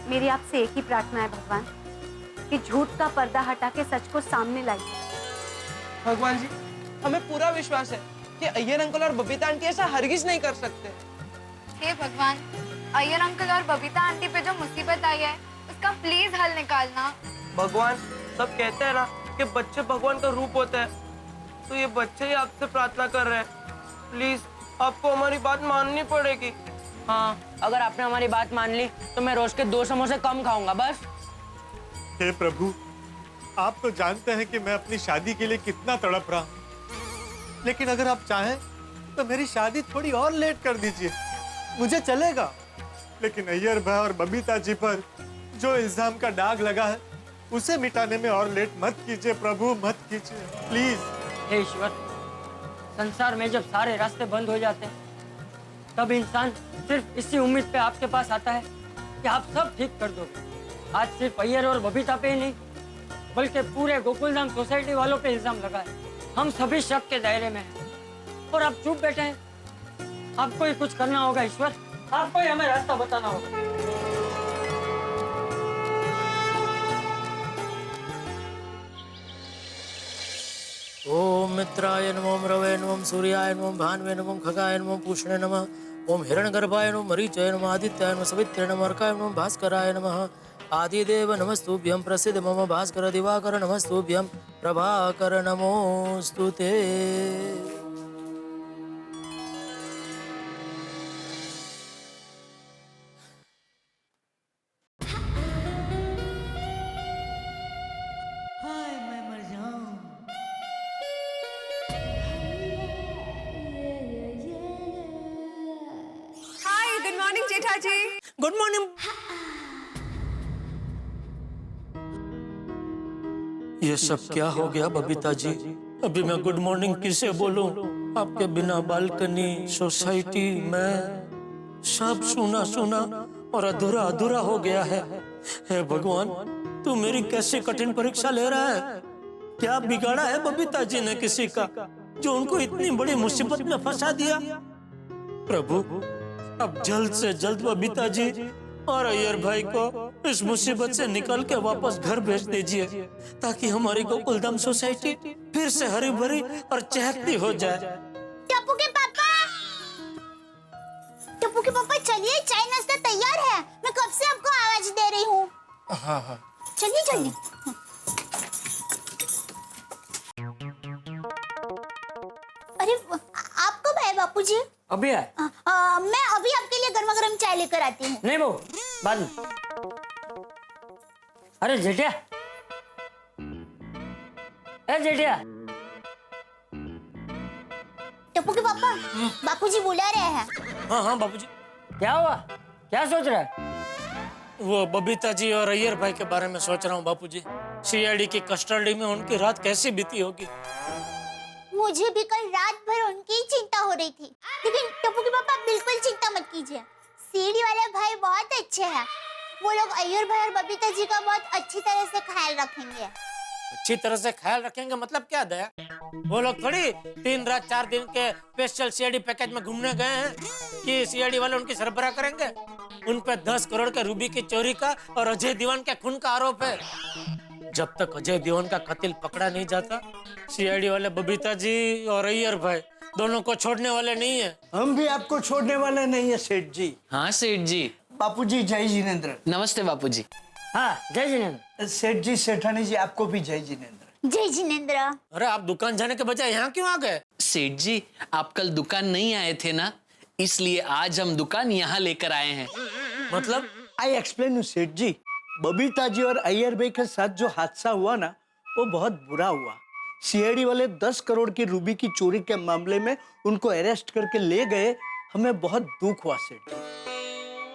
मेरी आपसे एक ही प्रार्थना है भगवान कि झूठ का पर्दा हटा के सच को सामने लाइए। भगवान जी, हमें पूरा विश्वास है कि अय्यर अंकल और बबीता आंटी ऐसा हरगिज नहीं कर सकते। हे भगवान, अय्यर अंकल और बबीता आंटी पे जो मुसीबत आई है उसका प्लीज हल निकालना। भगवान, सब कहते हैं ना कि बच्चे भगवान का रूप होता है, तो ये बच्चे ही आपसे प्रार्थना कर रहे हैं। प्लीज, आपको हमारी बात माननी पड़ेगी। हाँ, अगर आपने हमारी बात मान ली तो मैं रोज के 2 समोसे कम खाऊंगा बस। हे प्रभु, आप तो जानते हैं कि मैं अपनी शादी के लिए कितना तड़प रहा हूं, लेकिन अगर आप चाहें तो मेरी शादी थोड़ी और लेट कर दीजिए, मुझे चलेगा। लेकिन अय्यर भाई और बबीता जी पर जो इल्जाम का दाग लगा है उसे मिटाने में और लेट मत कीजिए प्रभु, मत कीजिए प्लीज। हे ईश्वर, संसार में जब सारे रास्ते बंद हो जाते हैं तब इंसान सिर्फ इसी उम्मीद पे आपके पास आता है कि आप सब ठीक कर दोगे। आज सिर्फ अय्यर और बबीता पे ही नहीं, बल्कि पूरे गोकुलधाम सोसाइटी वालों पे इल्जाम लगा है। हम सभी शक के दायरे में हैं और आप चुप बैठे हैं। आपको ही कुछ करना होगा ईश्वर, आपको ही हमें रास्ता बताना होगा। ओम मित्राय नमः, रवे नमः, सूर्याय नमः, भानवे नमः, खगाय नमः, पूषणे नमः, ओम हिरण्यगर्भाय नमः, मरीचाय नमः, आदित्याय नमः, सवित्रे नमः, अर्काय नमः, भास्कराय नमः, आदिदेव नमस्तुभ्यं, प्रसिद्ध मम भास्कर दिवाकर नमस्तुभ्यं, प्रभाकर नमोस्तुते। Good morning Jetha ji. Good morning. ये सब क्या हो गया बबीता जी? अभी मैं गुड मॉर्निंग किसे बोलूं? आपके बिना बालकनी, सोसाइटी में सब सुना सुना और अधूरा अधूरा हो गया है। हे भगवान, तू मेरी कैसी कठिन परीक्षा ले रहा है? क्या बिगाड़ा है बबीता जी ने किसी का, जो उनको इतनी बड़ी मुसीबत में फंसा दिया? प्रभु, अब जल्द से जल्द बबीता जी और अय्यर भाई को इस मुसीबत से निकल के वापस घर भेज दीजिए, ताकि हमारी गोकुलधाम सोसाइटी फिर से हरी भरी और चहकती हो जाए। टप्पू के पापा चलिए, चाय नाश्ता तैयार है। मैं कब से आपको आवाज दे रही हूँ। हाँ हाँ चलिए चलिए। अरे आप कब आए बापूजी? अभी आए। मैं अभी आपके लिए गर्मा गर्म चाय लेकर आती हूँ। नहीं वो बाद में। अरे जेठिया, ए जेठिया। टप्पू के पापा, बापूजी बुला रहे हैं। हाँ हाँ बापूजी। क्या हुआ? क्या सोच रहा है? वो बबीता जी और अय्यर भाई के बारे में सोच रहा हूँ बापूजी। सीआईडी की कस्टडी में उनकी रात कैसी बीती होगी? मुझे भी कल रात भर उनकी ही चिंता हो रही थी, लेकिन टप्पू के पापा बिल्कुल चिंता मत कीजिए। सीडी वाले भाई बहुत अच्छे हैं। वो लोग अय्यर भाई और बबीता जी का बहुत अच्छी तरह से ख्याल रखेंगे। अच्छी तरह से ख्याल रखेंगे मतलब क्या दया? वो लोग थोड़ी 3 रात 4 दिन के स्पेशल सीआईडी पैकेज में घूमने गए हैं कि सीआईडी वाले उनकी सरबराह करेंगे। उन पे 10 करोड़ के रूबी की चोरी का और अजय दीवान के खून का आरोप है। जब तक अजय दीवान का कतिल पकड़ा नहीं जाता, सीआईडी वाले बबीता जी और अय्यर भाई दोनों को छोड़ने वाले नहीं है। हम भी आपको छोड़ने वाले नहीं है सेठ जी। हाँ सेठ जी। बापूजी जय जिनेंद्र। नमस्ते बापूजी। हाँ जय जिनेंद्र। सेठ जी, सेठानी जी, आपको भी जय जिनेंद्र। जय जिनेंद्र। अरे आप दुकान जाने के बजाय यहाँ क्यों आ गए? सेठ जी, आप कल दुकान नहीं आए थे ना, इसलिए आज हम दुकान यहाँ लेकर आए हैं। मतलब? आई एक्सप्लेन यू सेठ जी। बबीता जी और अय्यर भाई के साथ जो हादसा हुआ ना, वो बहुत बुरा हुआ। सीआईडी वाले 10 करोड़ की रूबी की चोरी के मामले में उनको अरेस्ट करके ले गए। हमें बहुत दुख हुआ सेठ जी,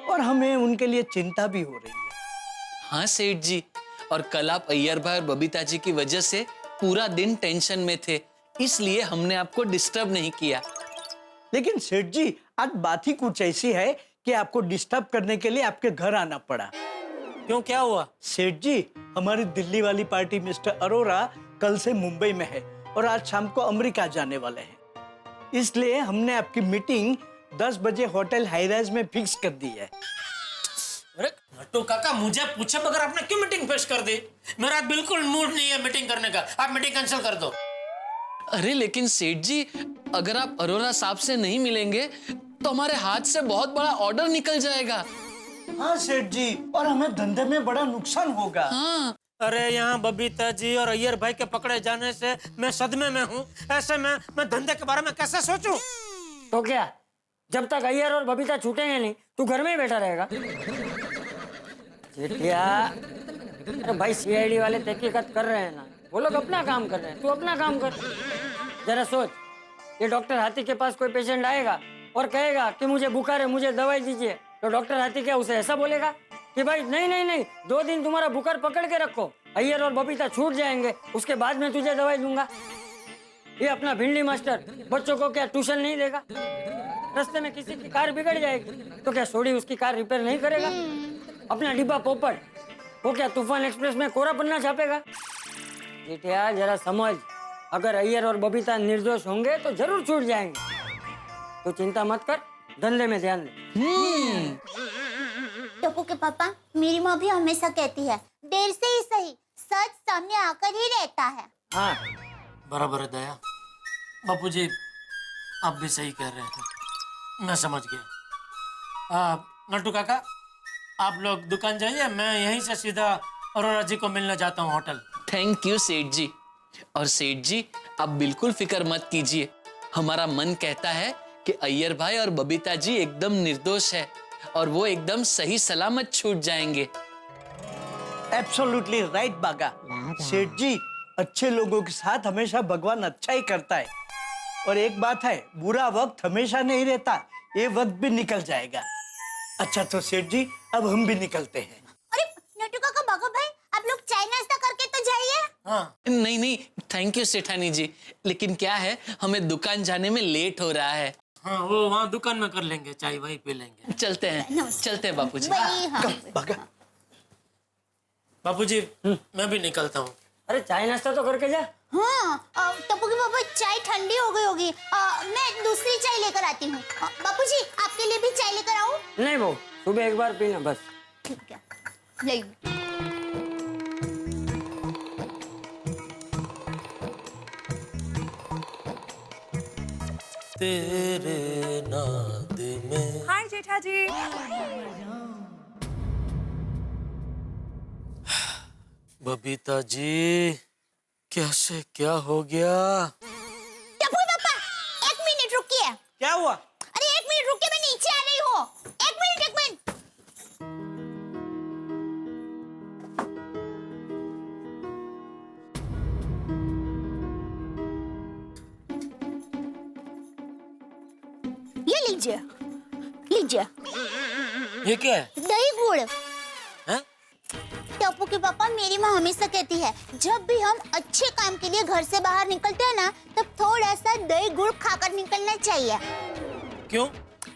और हमें उनके लिए चिंता भी हो रही है। हाँ सेठ जी, और कल आप अय्यर भाई और बबीता जी की वजह से पूरा दिन टेंशन में थे, इसलिए हमने आपको डिस्टर्ब नहीं किया। लेकिन सेठ जी, आज बात ही कुछ ऐसी है कि आपको डिस्टर्ब करने के लिए आपके घर आना पड़ा। क्यों, क्या हुआ? सेठ जी, हमारी दिल्ली वाली पार्टी मिस्टर अरोरा कल से मुंबई में है और आज शाम को अमेरिका जाने वाले हैं। इसलिए हमने आपकी मीटिंग 10 बजे होटल हाईराइज में फिक्स कर दी है। अरे नट्टू काका, मुझे पूछे बगैर आपने क्यों मीटिंग फिक्स कर दी? मेरा बिल्कुल मूड नहीं है मीटिंग करने का। आप मीटिंग कैंसिल कर दो। अरे लेकिन सेठ जी, अगर आप अरोरा साहब से नहीं मिलेंगे तो हमारे हाथ से बहुत बड़ा ऑर्डर निकल जाएगा। हाँ सेठ जी, और हमें धंधे में बड़ा नुकसान होगा। हाँ। अरे यहाँ बबीता जी और अय्यर भाई के पकड़े जाने से मैं सदमे में हूँ। ऐसे में मैं धंधे के बारे में कैसे सोचूं? तो क्या, जब तक अय्यर और बबीता छूटेंगे नहीं, तू घर में ही बैठा रहेगा? जेठिया, अरे भाई सीआईडी वाले तहकीकात कर रहे हैं ना, वो लोग अपना काम कर रहे हैं, तू अपना काम कर। जरा सोच, ये डॉक्टर हाथी के पास कोई पेशेंट आएगा और कहेगा कि मुझे बुखार है, मुझे दवाई दीजिए, तो डॉक्टर हाथी क्या उसे ऐसा बोलेगा कि भाई नहीं नहीं नहीं, 2 दिन तुम्हारा बुखार पकड़ के रखो, अय्यर और बबीता छूट जाएंगे, उसके बाद में तुझे दवाई दूंगा। ये अपना भिंडी मास्टर बच्चों को क्या ट्यूशन नहीं देगा? रास्ते में किसी की कार बिगड़ जाएगी तो क्या सोडी उसकी कार रिपेयर नहीं करेगा? अपना डिब्बा पोपट, वो क्या तूफान एक्सप्रेस में कोरा पन्ना छापेगा? जेठिया जरा समझ, अगर अय्यर और बबीता निर्दोष होंगे तो जरूर छूट जाएंगे। तो चिंता मत कर, धंधे में ध्यान दे। टप्पू के पापा, मेरी माँ भी हमेशा कहती है, देर से ही सही, सच सामने आकर ही रहता है। हाँ बराबर है दया। बापूजी आप भी सही कह रहे हैं, मैं समझ गया। नट्टू काका, आप लोग दुकान जाइए, मैं यहीं से सीधा अरोरा जी को मिलने जाता हूँ होटल। थैंक यू सेठ जी। और सेठ जी, आप बिल्कुल फिक्र मत कीजिए, हमारा मन कहता है कि अय्यर भाई और बबीता जी एकदम निर्दोष है और वो एकदम सही सलामत छूट जाएंगे। एब्सोल्युटली राइट बागा। सेठ जी, अच्छे लोगों के साथ हमेशा भगवान अच्छा ही करता है। और एक बात है, बुरा वक्त हमेशा नहीं रहता, ये वक्त भी निकल जाएगा। अच्छा तो सेठ जी अब हम भी निकलते हैं। अरे नटू काका, बाघा भाई, आप लोग चाय नाश्ता करके तो जाइए। हाँ। नहीं नहीं, थैंक यू सेठानी जी, लेकिन क्या है, हमें दुकान जाने में लेट हो रहा है। हाँ, वो वहाँ दुकान में कर लेंगे, चाय वहीं पी लेंगे। चलते हैं बापूजी। बापूजी, मैं भी निकलता हूँ। अरे चाय नाश्ता तो करके जा। हाँ, टप्पू की पापा, चाय ठंडी हो गई होगी। मैं दूसरी चाय लेकर आती हूँ। बापूजी, आपके लिए भी चाय लेकर आऊँ? नहीं बहू, सुबह एक बार पीना बस। ठीक है, ले। तेरे नाद में। हाय जेठा जी। बबीता जी, कैसे क्या हो गया? टप्पू पापा, 1 मिनट रुकिए। क्या हुआ? अरे 1 मिनट रुकिए, मैं नीचे आ रही हूँ। 1 मिनट, 1 मिनट। ये लीजिए, लीजिए। ये क्या है? दही गुड़। हैं? टप्पू के पापा, मेरी माँ हमेशा कहती है, जब भी हम अच्छे काम के लिए घर से बाहर निकलते हैं ना, तब थोड़ा सा दही गुड़ खाकर निकलना चाहिए। क्यों?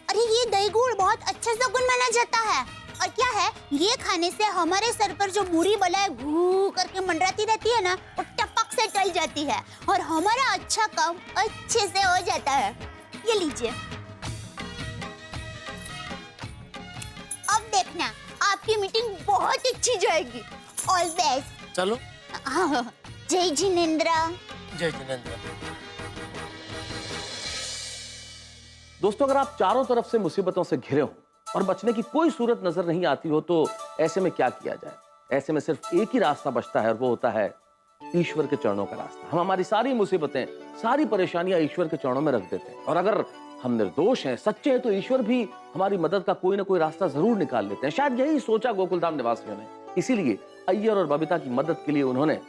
अरे ये दही गुड़ बहुत अच्छा शगुन माना जाता है। और क्या है, ये खाने से हमारे सर पर जो बुरी बलाएं घू करके मंडराती रहती है ना, वो टपक से टल जाती है और हमारा अच्छा काम अच्छे से हो जाता है। ये लीजिए। अब देखना, आपकी मीटिंग बहुत अच्छी जाएगी। All best. चलो। हाँ, जय जिनेंद्र। जय जिनेंद्र। दोस्तों, अगर आप चारों तरफ से मुसीबतों से घिरे हो और बचने की कोई सूरत नजर नहीं आती हो, तो ऐसे में क्या किया जाए? ऐसे में सिर्फ एक ही रास्ता बचता है और वो होता है ईश्वर के चरणों का रास्ता। हम हमारी सारी मुसीबतें, सारी परेशानियां ईश्वर के चरणों में रख देते हैं, और अगर हम निर्दोष हैं, सच्चे हैं, तो ईश्वर भी हमारी मदद का कोई ना कोई रास्ता जरूर निकाल लेते हैं। शायद यही सोचा गोकुलधाम निवासियों ने, इसीलिए अय्यर और बबीता की मदद के लिए उन्होंने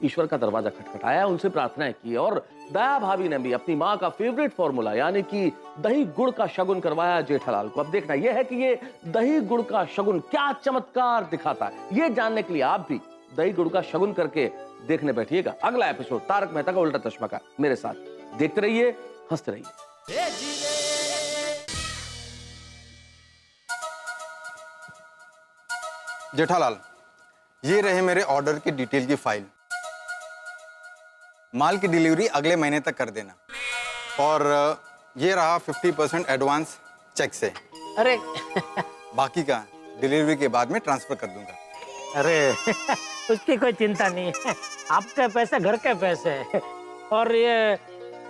ईश्वर का दरवाजा खटखटाया, उनसे प्रार्थनाएं की, और दया भाभी ने भी अपनी माँ का फेवरेट फॉर्मूला यानी कि दही गुड़ का शगुन करवाया जेठालाल को। अब देखना यह है कि ये दही गुड़ का शगुन क्या चमत्कार दिखाता है। ये जानने के लिए आप भी दही गुड़ का शगुन करके देखने बैठिएगा अगला एपिसोड तारक मेहता का उल्टा चश्मा का मेरे साथ। देखते रहिए, हंसते रहिए। जेठालाल, ये रहे मेरे ऑर्डर की डिटेल की फाइल। माल की डिलीवरी अगले महीने तक कर देना, और ये रहा 50% एडवांस चेक से। अरे बाकी का डिलीवरी के बाद में ट्रांसफर कर दूंगा। अरे उसकी कोई चिंता नहीं है, आपके पैसे घर के पैसे है, और ये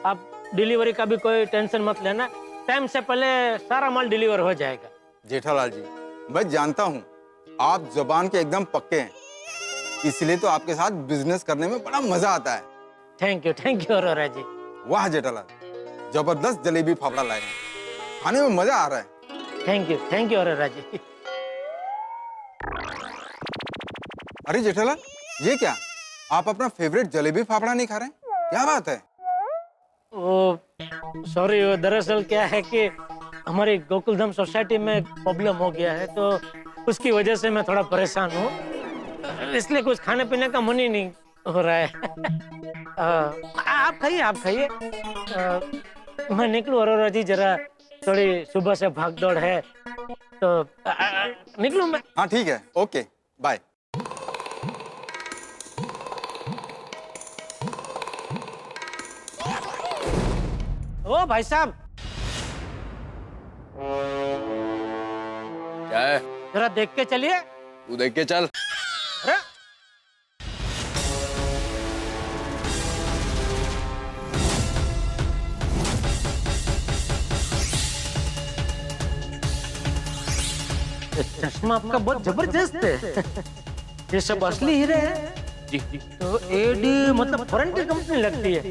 आप डिलीवरी का भी कोई टेंशन मत लेना, टाइम से पहले सारा माल डिलीवर हो जाएगा। जेठालाल जी, मैं जानता हूँ आप जुबान के एकदम पक्के हैं, इसलिए तो आपके साथ बिजनेस करने में बड़ा मजा आता है। थैंक यू अरोरा जी। वाह जेठालाल, जबरदस्त जलेबी फाफड़ा लाए हैं, खाने में मजा आ रहा है। थैंक यू अरोरा जी। अरे जेठालाल, ये क्या, आप अपना फेवरेट जलेबी फाफड़ा नहीं खा रहे हैं? क्या बात है? वो सॉरी, वो दरअसल क्या है कि हमारी गोकुलधाम सोसाइटी में प्रॉब्लम हो गया है, तो उसकी वजह से मैं थोड़ा परेशान हूँ, इसलिए कुछ खाने पीने का मन ही नहीं हो रहा है। आप खाइए। मैं निकलूं अरोरा जी, जरा थोड़ी सुबह से भाग दौड़ है, तो निकलूं मैं? हाँ ठीक है, ओके बाय। ओ भाई साहब, क्या है? जरा देख के चलिए। तू देख के चल। अरे चश्मा आपका बहुत जबरदस्त है। ये सब असली हीरे हैं? जी। तो एडी मतलब फॉरेन की कंपनी लगती है।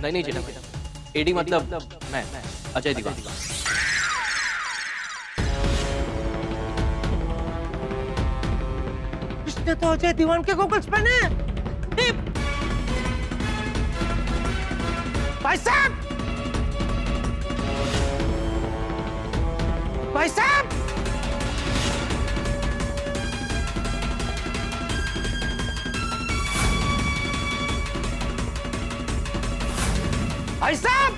नहीं जेठा, एडी मतलब मैं अजय दीवान। इसने तो अजय दीवान के गॉगल्स पहने हैं। भाई साहब, भाई साहब,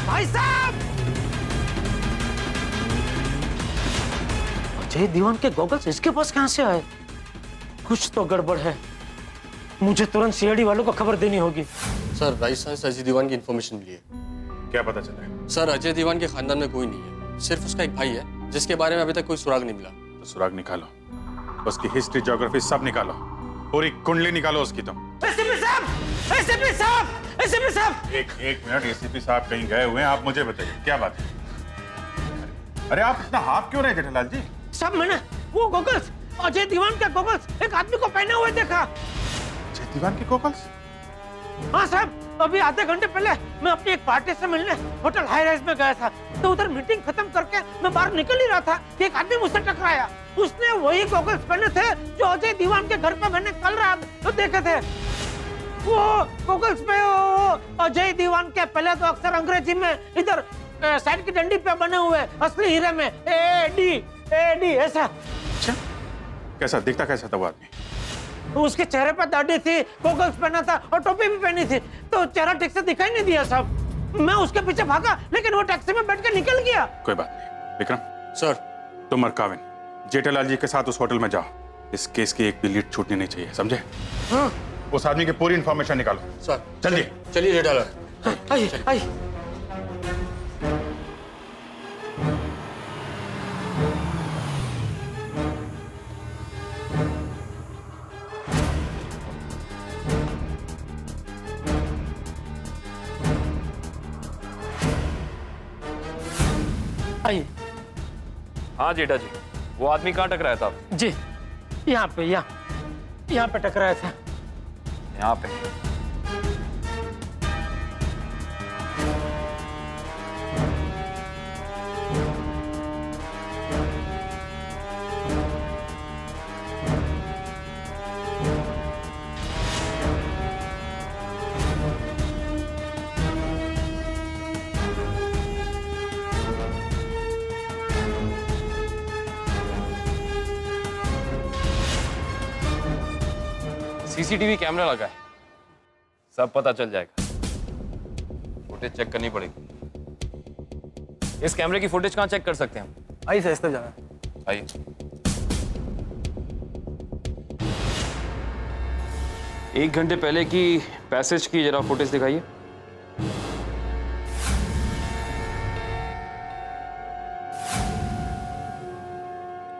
भाई साहब! अजय दीवान के गॉगल्स इसके पास कहां से आए? कुछ तो गड़बड़ है। मुझे तुरंत सीआईडी वालों को खबर देनी होगी। सर, राजस्थान से अजय दीवान की इन्फॉर्मेशन मिली है। क्या पता चला है? सर, अजय दीवान के खानदान में कोई नहीं है, सिर्फ उसका एक भाई है जिसके बारे में अभी तक कोई सुराग नहीं मिला। तो सुराग निकालो, उसकी हिस्ट्री, ज्योग्राफी सब निकालो, पूरी कुंडली निकालो उसकी। तुम एसीपी साहब, एसीपी साहब, एसीपी साहब! एक मिनट, एसीपी साहब कहीं गए हुए हैं, आप मुझे बताइए क्या बात है? अरे आप इतना हाफ क्यों रहे जेठालाल जी? साहब, मैंने वो गॉगल्स, अजय दीवान के गॉगल्स एक आदमी को पहने हुए देखा। अजय दीवान के गॉगल्स? हाँ साहब, अभी आधे घंटे पहले मैं अपनी एक पार्टी से मिलने होटल हाई राइज में गया था, तो उधर मीटिंग खत्म करके मैं बाहर निकल ही रहा था कि एक आदमी मुझसे टकराया। उसने वही गॉगल्स पहने थे जो अजय दीवान के घर पे मैंने कल रात तो देखे थे। वो गॉगल्स पे अजय दीवान के पहले तो अक्सर अंग्रेजी में इधर साइड की डंडी पे बने हुए, असली हीरे में AD ऐसा। अच्छा, कैसा दिखता, कैसा था वो आदमी? उसके चेहरे पर दाढ़ी थी, गॉगल्स पहना था और टोपी भी पहनी थी, तो चेहरा ठीक से दिखाई नहीं दिया साहब। मैं उसके पीछे भागा, लेकिन वो टैक्सी में बैठ के निकल गया। कोई बात नहीं। विक्रम सर, तुम और काविन जेठालाल जी के साथ उस होटल में जाओ। इस केस की एक भी लीड छूटनी नहीं चाहिए, समझे? हाँ। उस आदमी की पूरी इंफॉर्मेशन निकालो। सर, जल्दी चलिए जेठालाल। आइए, आइए। आइए। हाँ जेठा जी, वो आदमी कहाँ टकराया था? जी, यहाँ पे टकराया था। यहाँ पे? सीसीटीवी कैमरा लगा है, सब पता चल जाएगा। फुटेज चेक करनी पड़ेगी। इस कैमरे की फुटेज कहाँ चेक कर सकते हैं हम? आइए सर, इस तरफ जाना है। आइए। एक घंटे पहले की पैसेज की जरा फुटेज दिखाइए।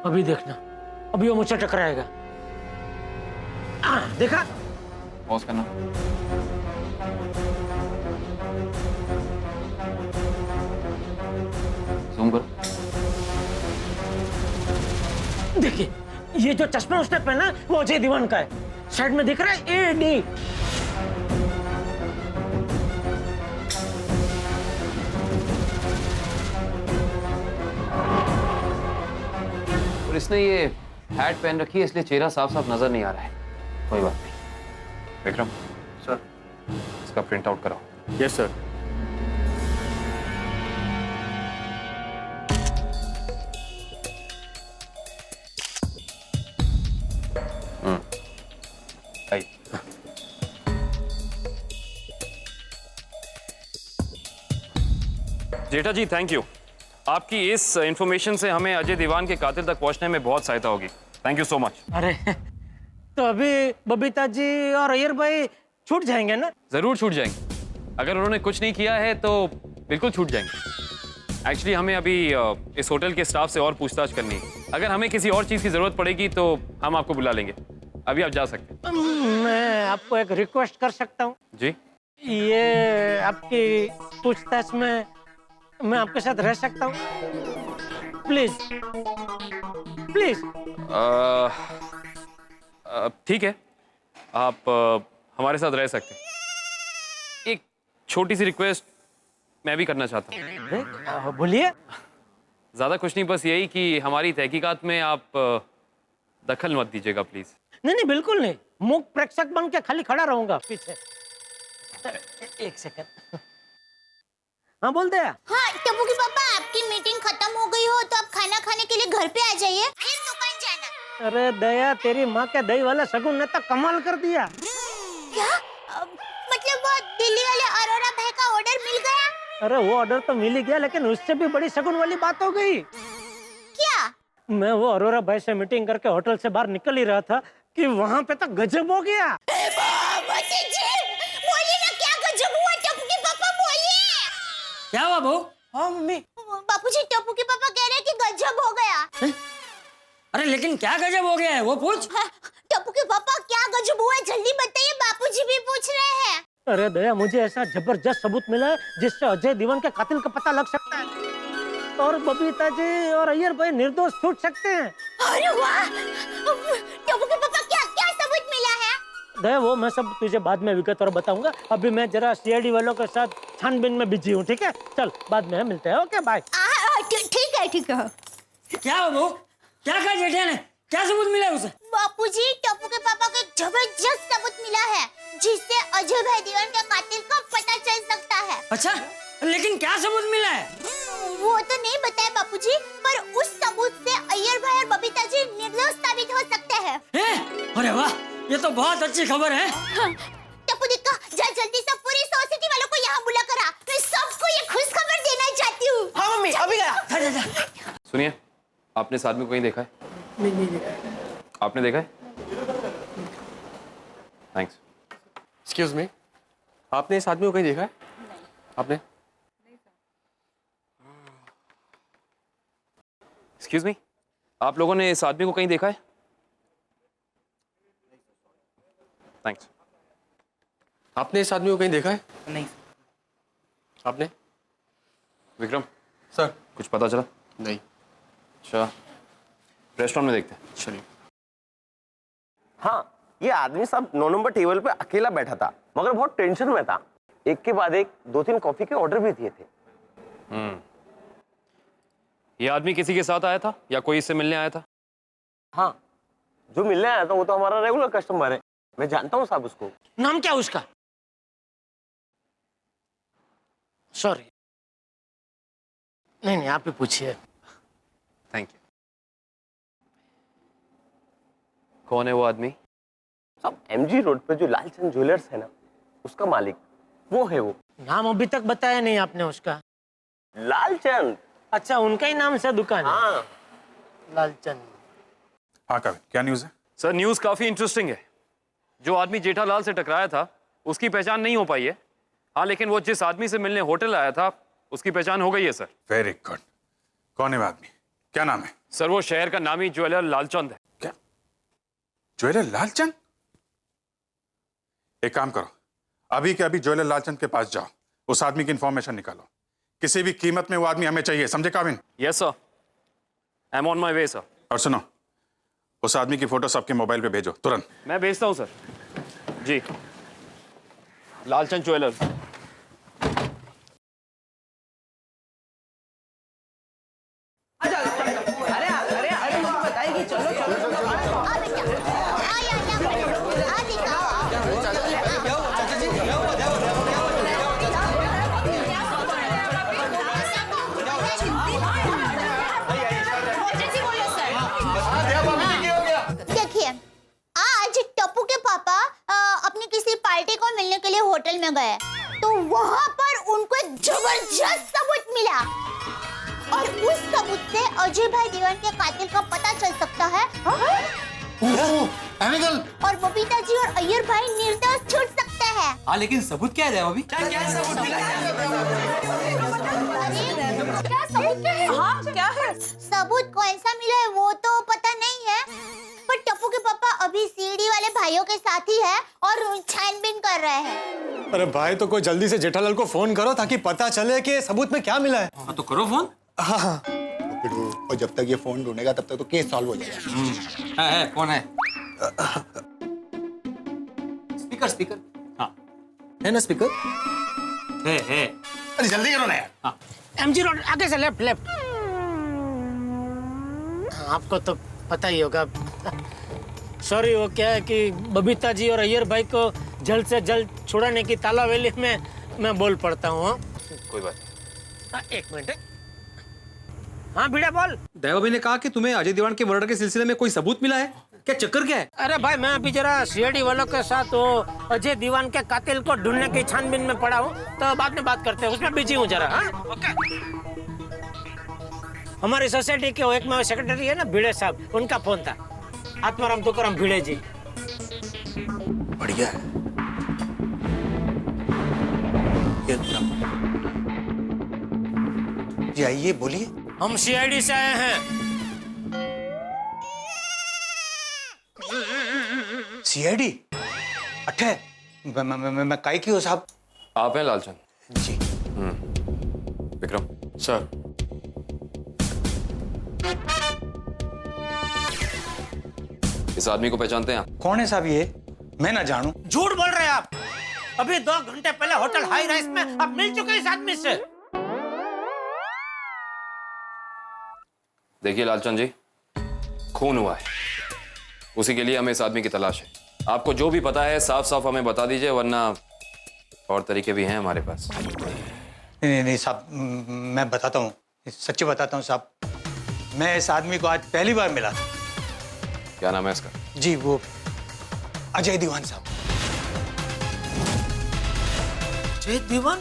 अभी देखना, अभी वो मुझसे टकराएगा। देखा? पॉज करना। जूम करो। देखिए, ये जो चश्मा उसने पहना वो अजय दीवान का है। साइड में दिख रहा है AD। और इसने ये हैट पहन रखी है, इसलिए चेहरा साफ साफ नजर नहीं आ रहा है। कोई बात नहीं। विक्रम सर, इसका प्रिंट आउट कराओ। Yes sir. Jetha ji, thank you. आपकी इस इंफॉर्मेशन से हमें अजय दीवान के कातिल तक पहुंचने में बहुत सहायता होगी। Thank you so much. अरे, तो अभी बबीता जी और अय्यर भाई छूट जाएंगे ना? जरूर छूट जाएंगे। अगर उन्होंने कुछ नहीं किया है तो बिल्कुल छूट जाएंगे। एक्चुअली हमें अभी इस होटल के स्टाफ से और पूछताछ करनी है। अगर हमें किसी और चीज की जरूरत पड़ेगी तो हम आपको बुला लेंगे। अभी आप जा सकते हैं। मैं आपको एक रिक्वेस्ट कर सकता हूँ? जी। ये आपकी पूछताछ में मैं आपके साथ रह सकता हूँ? Please please. ठीक है, आप हमारे साथ रह सकते हैं। एक छोटी सी रिक्वेस्ट मैं भी करना चाहता हूँ। बोलिए। ज्यादा कुछ नहीं, बस यही कि हमारी तहकीकात में आप दखल मत दीजिएगा प्लीज। नहीं नहीं, बिल्कुल नहीं। मूक प्रेक्षक बन के खाली खड़ा रहूंगा पीछे। एक सेकंड। हाँ, बोल दे। हाँ टप्पू के पापा, आपकी मीटिंग खत्म हो गई हो तो आप खाना खाने के लिए घर पे आ जाइए, फिर दुकान जाना। अरे दया, तेरी माँ के दही वाले शगुन ने तो कमाल कर दिया। क्या? मतलब वो दिल्ली वाले अरोरा भाई का ऑर्डर मिल गया? अरे वो ऑर्डर तो मिल ही गया, लेकिन उससे भी बड़ी शगुन वाली बात हो गई। क्या? मैं वो अरोरा भाई से मीटिंग करके होटल से बाहर निकल ही रहा था कि वहाँ पे तो गजब हो गया। बोलिए ना, क्या गजब हुआ? टप्पू के पापा बोलिए। क्या हुआ बहू? हाँ मम्मी। बापूजी, टप्पू के पापा कह रहे हैं कि गजब हो गया। अरे लेकिन क्या गजब हो गया है वो पूछ। टप्पू के पापा क्या गजब हुआ है, जल्दी बताइए, बापूजी भी पूछ रहे हैं। अरे दया, मुझे ऐसा जबरदस्त सबूत मिला है जिससे अजय दीवान के कातिल का पता लग सकता है और बबीता जी और अय्यर भाई निर्दोष छूट सकते हैं। अरे वाह! टप्पू के पापा क्या क्या सबूत मिला है? दया, वो मैं सब तुझे बाद में विगतवार बताऊंगा। अभी मैं जरा सीआईडी वालों के साथ छानबीन में बिजी हूँ, ठीक है? चल बाद में मिलते हैं। Okay bye. ठीक है, ठीक है। क्या हो बहू? क्या कहा जेठिया ने? क्या सबूत मिला है उसे? बापूजी, टप्पू के पापा को एक जबरदस्त सबूत मिला है जिससे अजय भाई दीवान के कातिल का पता चल सकता है। अच्छा, लेकिन क्या सबूत मिला है? वो तो नहीं बताया बापूजी, पर उस सबूत से अय्यर भाई और बबीता जी निर्दोष साबित हो सकते हैं। अरे वाह, ये तो बहुत अच्छी खबर है। टप्पू दिक्का, जल्दी से पूरी सोसाइटी वालों को यहाँ बुला कर आ। मैं सबको ये खुश खबर देना चाहती हूँ। हाँ मम्मी, अभी गया। सुनिए, आपने इस आदमी को कहीं देखा है? नहीं देखा। आपने देखा है? थैंक्स। एक्सक्यूज मी, आपने इस आदमी को कहीं देखा है? आपने? एक्सक्यूज मी, आप लोगों ने इस आदमी को कहीं देखा है? थैंक्स। आपने इस आदमी को कहीं देखा है? नहीं। आपने? विक्रम सर, कुछ पता चला? नहीं। अच्छा, रेस्टोरेंट में देखते हैं। चलिए। हाँ, ये आदमी साहब 9 नंबर टेबल पे अकेला बैठा था, मगर बहुत टेंशन में था। एक के बाद एक 2-3 कॉफी के ऑर्डर भी दिए थे। ये आदमी किसी के साथ आया था या कोई इससे मिलने आया था? हाँ, जो मिलने आया था वो तो हमारा रेगुलर कस्टमर है, मैं जानता हूँ साहब उसको। नाम क्या उसका? सॉरी, नहीं आप ही पूछिए। Thank you. कौन है वो आदमी? सब एमजी रोड पे जो लालचंद ज्वेलर्स है ना, उसका मालिक वो है। वो नाम अभी तक बताया नहीं आपने उसका? लालचंद। अच्छा, उनका ही नाम से दुकान है? हाँ, लालचंद। हाँ कविन, क्या न्यूज़ है? सर, न्यूज़ काफ़ी इंटरेस्टिंग है। जो आदमी जेठालाल से टकराया था उसकी पहचान नहीं हो पाई है। हाँ, लेकिन वो जिस आदमी से मिलने होटल आया था उसकी पहचान हो गई है सर। Very good. कौन है वो आदमी? क्या नाम है? सर, वो शहर का नामी ज्वेलर लालचंद है। क्या? ज्वेलर लालचंद? एक काम करो, अभी के अभी ज्वेलर लालचंद के पास जाओ, उस आदमी की इंफॉर्मेशन निकालो। किसी भी कीमत में वो आदमी हमें चाहिए, समझे Kavin? Yes sir, I am on my way sir. और सुनो, उस आदमी की फोटो सबके मोबाइल पे भेजो तुरंत। मैं भेजता हूँ सर जी। लालचंद ज्वेलर्स। देखिए, आज टप्पू के पापा अपनी किसी पार्टी को मिलने के लिए होटल में गए, तो वहाँ पर उनको एक जबरदस्त सबूत मिला और उस सबूत से अजय भाई दीवान के कातिल का पता चल सकता है और बबीता जी और अय्यर भाई निर्दोष छूट सकते हैं। हाँ, लेकिन सबूत क्या है अभी? क्या सबूत मिला? क्या सबूत क्या है? हाँ, क्या है? सबूत कौन सा मिला है वो तो पता नहीं है, पर टप्पू के पापा अभी सीडी वाले भाइयों के साथ ही है और छानबीन कर रहे हैं। अरे भाई, तो कोई जल्दी से जेठालाल को फोन करो ताकि पता चले कि सबूत में क्या मिला है। हाँ, तो करो फोन। हाँ, और जब तक ये फोन ढूंढेगा तब तक तो केस सॉल्व हो जाएगा। है कौन है? स्पीकर। हाँ, है ना स्पीकर? है। अरे जल्दी करो ना यार। हाँ, एमजी रोड आगे से लेफ्ट। आपको तो पता ही होगा। सॉरी, वो क्या है कि बबीता जी और अय्यर भाई को जल्द से जल्द छुड़ाने की तालावेली में मैं बोल पड़ता हूँ। कोई बात। एक मिनट। हाँ भिड़ा बोल। दया भाभी ने कहा कि तुम्हें अजय दीवान के मर्डर के सिलसिले में कोई सबूत मिला है? क्या चक्कर क्या है? अरे भाई मैं अभी जरा सीआईडी वालों के साथ वो अजय दीवान के कातिल को ढूंढने की छानबीन में पड़ा हूँ, तो बाद में बात करते हैं, उसमें बिजी हूँ जरा। हाँ ओके। हमारी सोसाइटी के एक में सेक्रेटरी है ना भिड़े साहब, उनका फोन था। आत्माराम तुकाराम भिड़े जी। बढ़िया है। जी आइए बोलिए। हम सीआईडी से आए हैं। सीआईडी? अठे मैं काय की हो साहब? आप हैं लालचंद जी। विक्रम सर। इस आदमी को पहचानते हैं आप? कौन है साहब ये? मैं ना जानूं। झूठ बोल रहे हैं आप। अभी 2 घंटे पहले होटल हाई राइस में आप मिल चुके इस आदमी से। देखिए लालचंद जी, खून हुआ है, उसी के लिए हमें इस आदमी की तलाश है। आपको जो भी पता है साफ साफ हमें बता दीजिए, वरना और तरीके भी हैं हमारे पास। नहीं साहब, मैं बताता हूँ, सच्ची बताता हूँ साहब। मैं इस आदमी को आज पहली बार मिला था। क्या नाम है इसका? जी वो अजय दीवान साहब। अजय दीवान?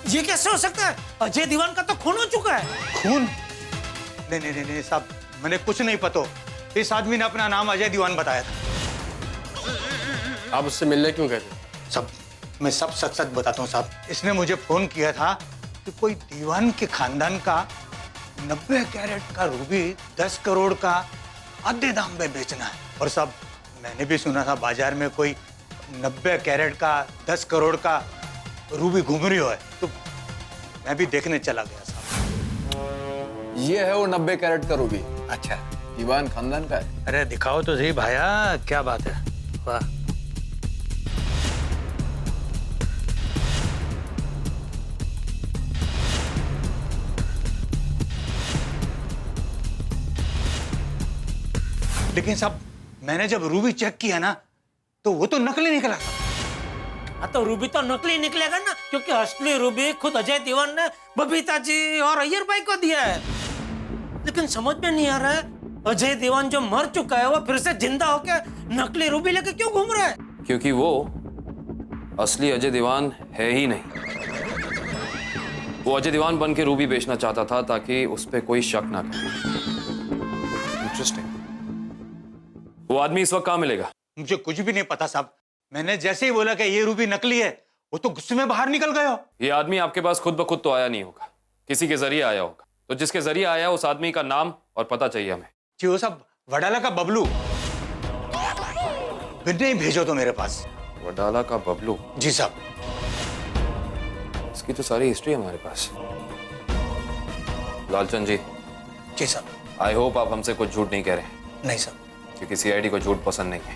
ये कैसे हो सकता है? अजय दीवान का तो खून हो चुका है। खून? नहीं साहब, मैंने कुछ नहीं पता। इस आदमी ने अपना नाम अजय दीवान बताया था। आप उससे मिलने क्यों गए थे? सब मैं सब सच सच बताता हूँ साहब। इसने मुझे फोन किया था कि कोई दीवान के खानदान का 90 कैरेट का रूबी 10 करोड़ का आधे दाम में बेचना है। और साहब मैंने भी सुना था बाजार में कोई 90 कैरेट का 10 करोड़ का रूबी घूम रही है, तो मैं भी देखने चला गया साहब। ये है वो 90 कैरेट का रूबी। अच्छा, दीवान खानदान का है। अरे दिखाओ तो सही भाया, क्या बात है। वाह। लेकिन साहब मैंने जब रूबी चेक किया ना, तो वो तो नकली निकला था। हाँ तो रूबी तो नकली निकलेगा ना, क्योंकि असली रूबी खुद अजय दीवान ने बबीता जी और अय्यर भाई को दिया है। लेकिन समझ में नहीं आ रहा है, अजय दीवान जो मर चुका है वो फिर से जिंदा होकर नकली रूबी लेके क्यों घूम रहा है? क्योंकि वो असली अजय दीवान है ही नहीं। वो अजय दीवान बन के रूबी बेचना चाहता था ताकि उस पर कोई शक ना करे। इंटरेस्टिंग। वो आदमी इस वक्त कहाँ मिलेगा? मुझे कुछ भी नहीं पता साहब। मैंने जैसे ही बोला कि ये रूबी नकली है, वो तो गुस्से में बाहर निकल गया। ये आदमी आपके पास खुद ब खुद तो आया नहीं होगा, किसी के जरिए आया होगा। तो जिसके जरिए आया उस आदमी का नाम और पता चाहिए हमें। जी वो सब वडाला का बबलू। नहीं भेजो तो मेरे पास। वडाला का बबलू? जी साहब। इसकी तो सारी हिस्ट्री हमारे पास। लालचंद जी। जी साहब। आई होप आप हमसे कुछ झूठ नहीं कह रहे। नहीं साहब। क्योंकि सीआईडी को झूठ पसंद नहीं है।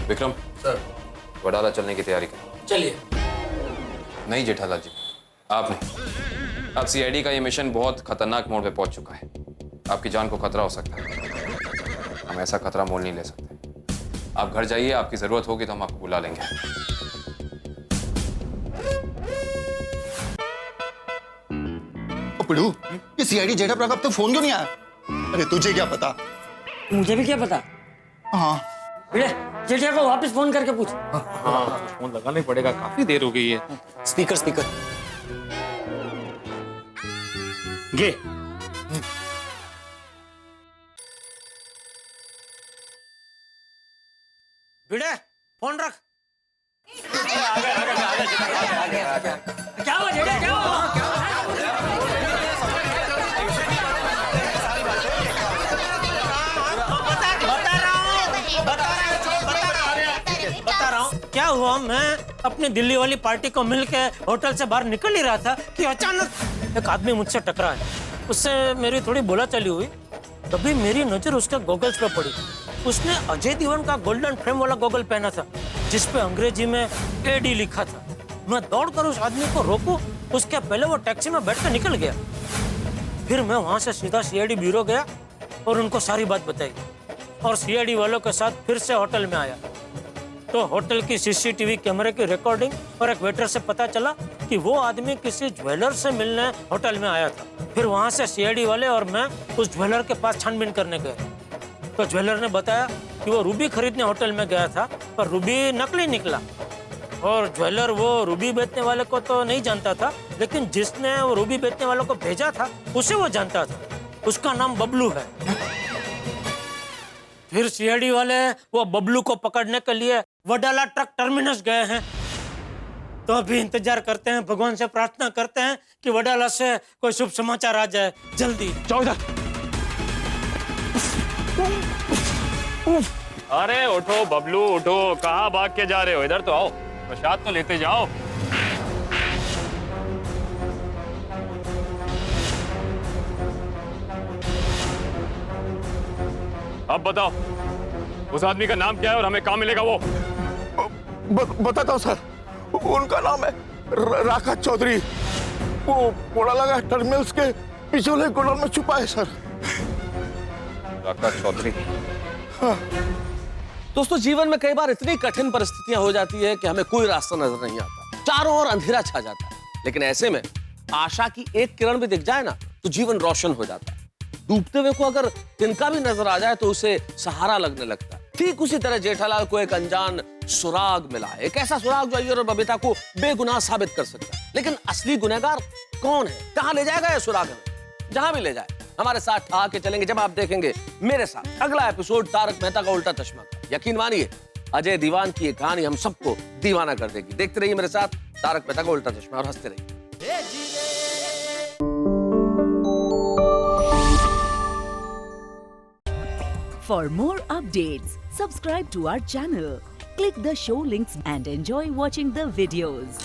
विक्रम सर, वडाला चलने की तैयारी करो। चलिए। नहीं जेठालाल जी, आप नहीं। अब सीआईडी का ये मिशन बहुत खतरनाक मोड़ पे पहुंच चुका है। आपकी जान को खतरा हो सकता है। हम ऐसा खतरा मोल नहीं ले सकते। आप घर जाइए, आपकी जरूरत होगी तो हम आपको बुला लेंगे। पिड़ू, ये सीआईडी जेठा का अब तक फोन क्यों नहीं आया? अरे तुझे क्या पता? मुझे भी क्या पता। हाँ भिड़े, जेठिया को वापस फोन करके पूछ। हाँ, फोन लगाना ही पड़ेगा, काफी देर हो गई है। स्पीकर। गे। भिड़े, फोन रख। क्या हुआ जेठिया, क्या हुआ? बता रहा हूँ क्या हुआ। मैं अपनी दिल्ली वाली पार्टी को मिलके होटल से बाहर निकल ही रहा था कि अचानक एक आदमी मुझसे टकरा है। उससे मेरी थोड़ी बोलाचाली हुई, तभी मेरी नजर उसके गॉगल्स पे पड़ी। उसने अजय दीवान का गोल्डन फ्रेम वाला गॉगल पहना था, जिसपे अंग्रेजी में एडी लिखा था। मैं दौड़कर उस आदमी को रोकूं, उसके पहले वो टैक्सी में बैठ कर निकल गया। फिर मैं वहां से सीधा सीआईडी ब्यूरो गया और उनको सारी बात बताई, और सीआईडी वालों के साथ फिर से होटल में आया। तो होटल की सीसीटीवी कैमरे की रिकॉर्डिंग और एक वेटर से पता चला कि वो आदमी किसी ज्वेलर से मिलने होटल में आया था। फिर वहां से सीआईडी वाले और मैं उस ज्वेलर के पास छानबीन करने गए। तो ज्वेलर ने बताया कि वो रूबी खरीदने होटल में गया था, पर रूबी नकली निकला। और ज्वेलर वो रूबी बेचने वाले को तो नहीं जानता था, लेकिन जिसने वो रूबी बेचने वालों को भेजा था उसे वो जानता था। उसका नाम बबलू है। फिर सीआईडी वाले वो बबलू को पकड़ने के लिए वडाला ट्रक टर्मिनस गए हैं। तो अभी इंतजार करते हैं, भगवान से प्रार्थना करते हैं कि वडाला से कोई शुभ समाचार आ जाए जल्दी। जाओ इधर। अरे उठो बबलू उठो, कहाँ भाग के जा रहे हो? इधर तो आओ, प्रसाद तो लेते जाओ। अब बताओ उस आदमी का नाम क्या है और हमें कहाँ मिलेगा वो? बताता हूँ सर, उनका नाम है राका चौधरी। वो पोड़ा लगा टर्मिनल्स के पीछे वाले गोडाउन में छुपा है सर। राका चौधरी। हाँ। दोस्तों, जीवन में कई बार इतनी कठिन परिस्थितियां हो जाती है कि हमें कोई रास्ता नजर नहीं आता, चारों ओर अंधेरा छा जाता है। लेकिन ऐसे में आशा की एक किरण भी दिख जाए ना तो जीवन रोशन हो जाता है। डूबते हुए को अगर तिनका भी नजर आ जाए तो उसे सहारा लगने लगता है। ठीक उसी तरह जेठालाल को एक अनजान सुराग मिला, एक ऐसा सुराग जो अय्यर और बबीता को बेगुनाह साबित कर सकता है। लेकिन असली गुनहगार कौन है, कहां ले जाएगा यह सुराग हमें? जहां भी ले जाए हमारे साथ ठा के चलेंगे जब आप देखेंगे मेरे साथ अगला एपिसोड तारक मेहता का उल्टा चश्मा का। यकीन मानिए अजय दीवान की ये कहानी हम सबको दीवाना कर देगी। देखते रहिए मेरे साथ तारक मेहता का उल्टा चश्मा और हंसते रहिए। For more updates, subscribe to our channel, click the show links and enjoy watching the videos.